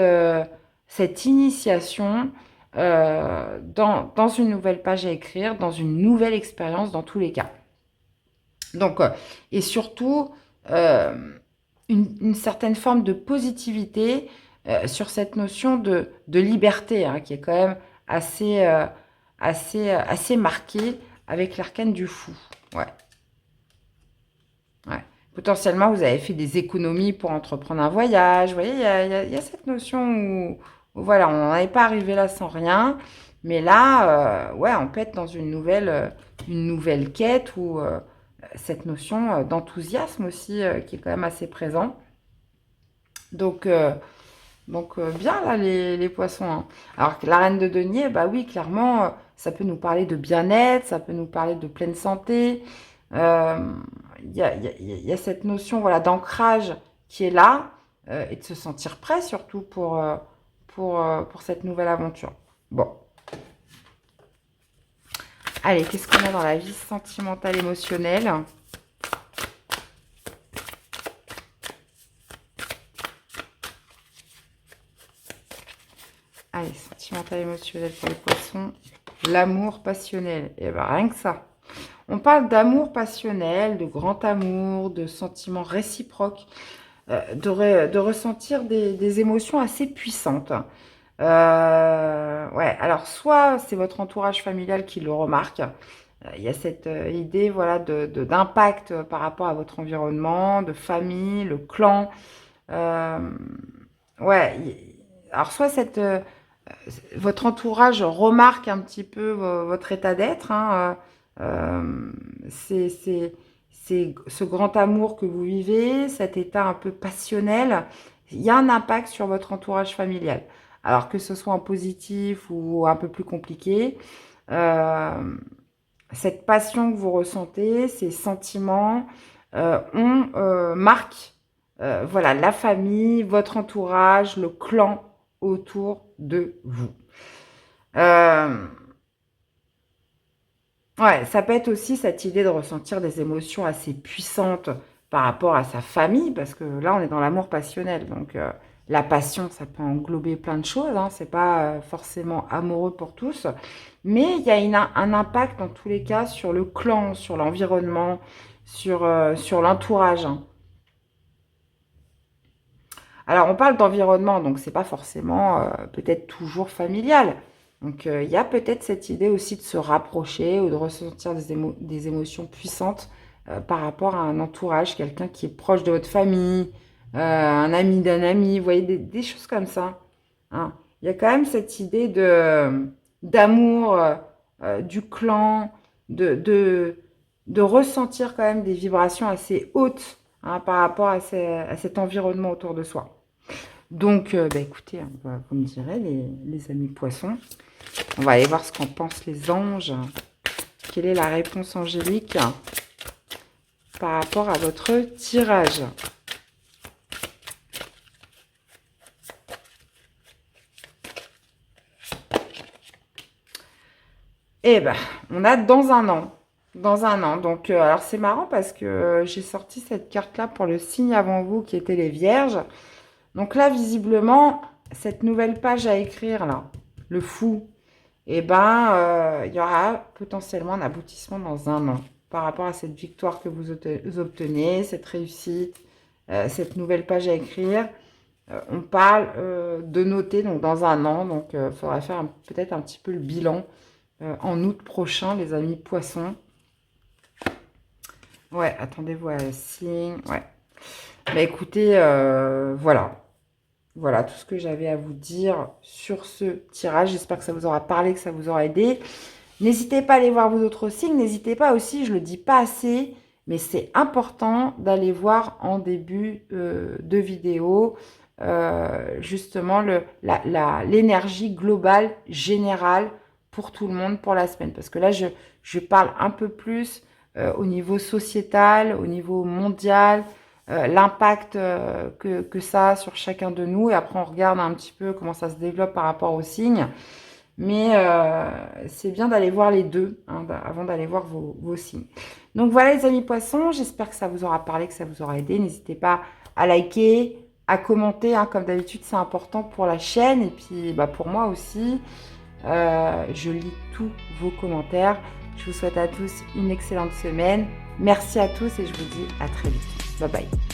initiation dans une nouvelle page à écrire, dans une nouvelle expérience dans tous les cas. Donc, et surtout, une certaine forme de positivité sur cette notion de liberté qui est quand même assez marquée avec l'arcane du fou. Ouais. Potentiellement, vous avez fait des économies pour entreprendre un voyage. Vous voyez, il y a cette notion où voilà, on n'en est pas arrivé là sans rien. Mais là, ouais, on peut être dans une nouvelle quête ou cette notion d'enthousiasme aussi qui est quand même assez présent. Donc bien là, les poissons. Alors que la reine de denier, oui, clairement, ça peut nous parler de bien-être, ça peut nous parler de pleine santé. Il y a cette notion voilà, d'ancrage qui est là et de se sentir prêt surtout pour cette nouvelle aventure. Bon. Allez, qu'est-ce qu'on a dans la vie sentimentale émotionnelle ? Allez, sentimental émotionnel pour les poissons. L'amour passionnel. Et rien que ça. On parle d'amour passionnel, de grand amour, de sentiments réciproques, de ressentir des émotions assez puissantes. Ouais, alors soit c'est votre entourage familial qui le remarque. Il y a cette idée voilà, d'impact par rapport à votre environnement, de famille, le clan. Ouais, alors soit votre entourage remarque un petit peu votre état d'être, hein, c'est ce grand amour que vous vivez, cet état un peu passionnel, il y a un impact sur votre entourage familial. Alors que ce soit en positif ou un peu plus compliqué, cette passion que vous ressentez, ces sentiments, marquent voilà, la famille, votre entourage, le clan autour de vous. Ouais, ça peut être aussi cette idée de ressentir des émotions assez puissantes par rapport à sa famille, parce que là, on est dans l'amour passionnel. Donc, la passion, ça peut englober plein de choses. Hein, c'est pas forcément amoureux pour tous. Mais il y a un impact, dans tous les cas, sur le clan, sur l'environnement, sur l'entourage. Hein. Alors, on parle d'environnement, donc c'est pas forcément peut-être toujours familial. Donc, il y a peut-être cette idée aussi de se rapprocher ou de ressentir des émotions puissantes par rapport à un entourage, quelqu'un qui est proche de votre famille, un ami d'un ami, vous voyez, des choses comme ça. Hein. Il y a quand même cette idée d'amour du clan, de ressentir quand même des vibrations assez hautes hein, par rapport à cet environnement autour de soi. Donc, bah, écoutez, vous me direz, les amis poissons, on va aller voir ce qu'en pensent les anges. Quelle est la réponse angélique par rapport à votre tirage? Eh ben, on a dans un an. Dans un an. Donc, alors c'est marrant parce que j'ai sorti cette carte-là pour le signe avant vous qui était les vierges. Donc là, visiblement, cette nouvelle page à écrire, là, le fou, eh ben, il y aura potentiellement un aboutissement dans un an par rapport à cette victoire que vous obtenez, cette réussite, cette nouvelle page à écrire. On parle de noter donc dans un an, donc il faudra faire peut-être un petit peu le bilan en août prochain, les amis poissons. Ouais, attendez-vous à un signe, ouais. Bah écoutez, voilà. Voilà tout ce que j'avais à vous dire sur ce tirage. J'espère que ça vous aura parlé, que ça vous aura aidé. N'hésitez pas à aller voir vos autres signes. N'hésitez pas aussi, je ne le dis pas assez, mais c'est important d'aller voir en début de vidéo justement l'énergie globale, générale pour tout le monde pour la semaine. Parce que là, je parle un peu plus au niveau sociétal, au niveau mondial, l'impact que ça a sur chacun de nous. Et après, on regarde un petit peu comment ça se développe par rapport aux signes. Mais c'est bien d'aller voir les deux hein, avant d'aller voir vos signes. Donc voilà les amis poissons, j'espère que ça vous aura parlé, que ça vous aura aidé. N'hésitez pas à liker, à commenter. Hein, comme d'habitude, c'est important pour la chaîne et puis bah, pour moi aussi. Je lis tous vos commentaires. Je vous souhaite à tous une excellente semaine. Merci à tous et je vous dis à très vite. Bye bye.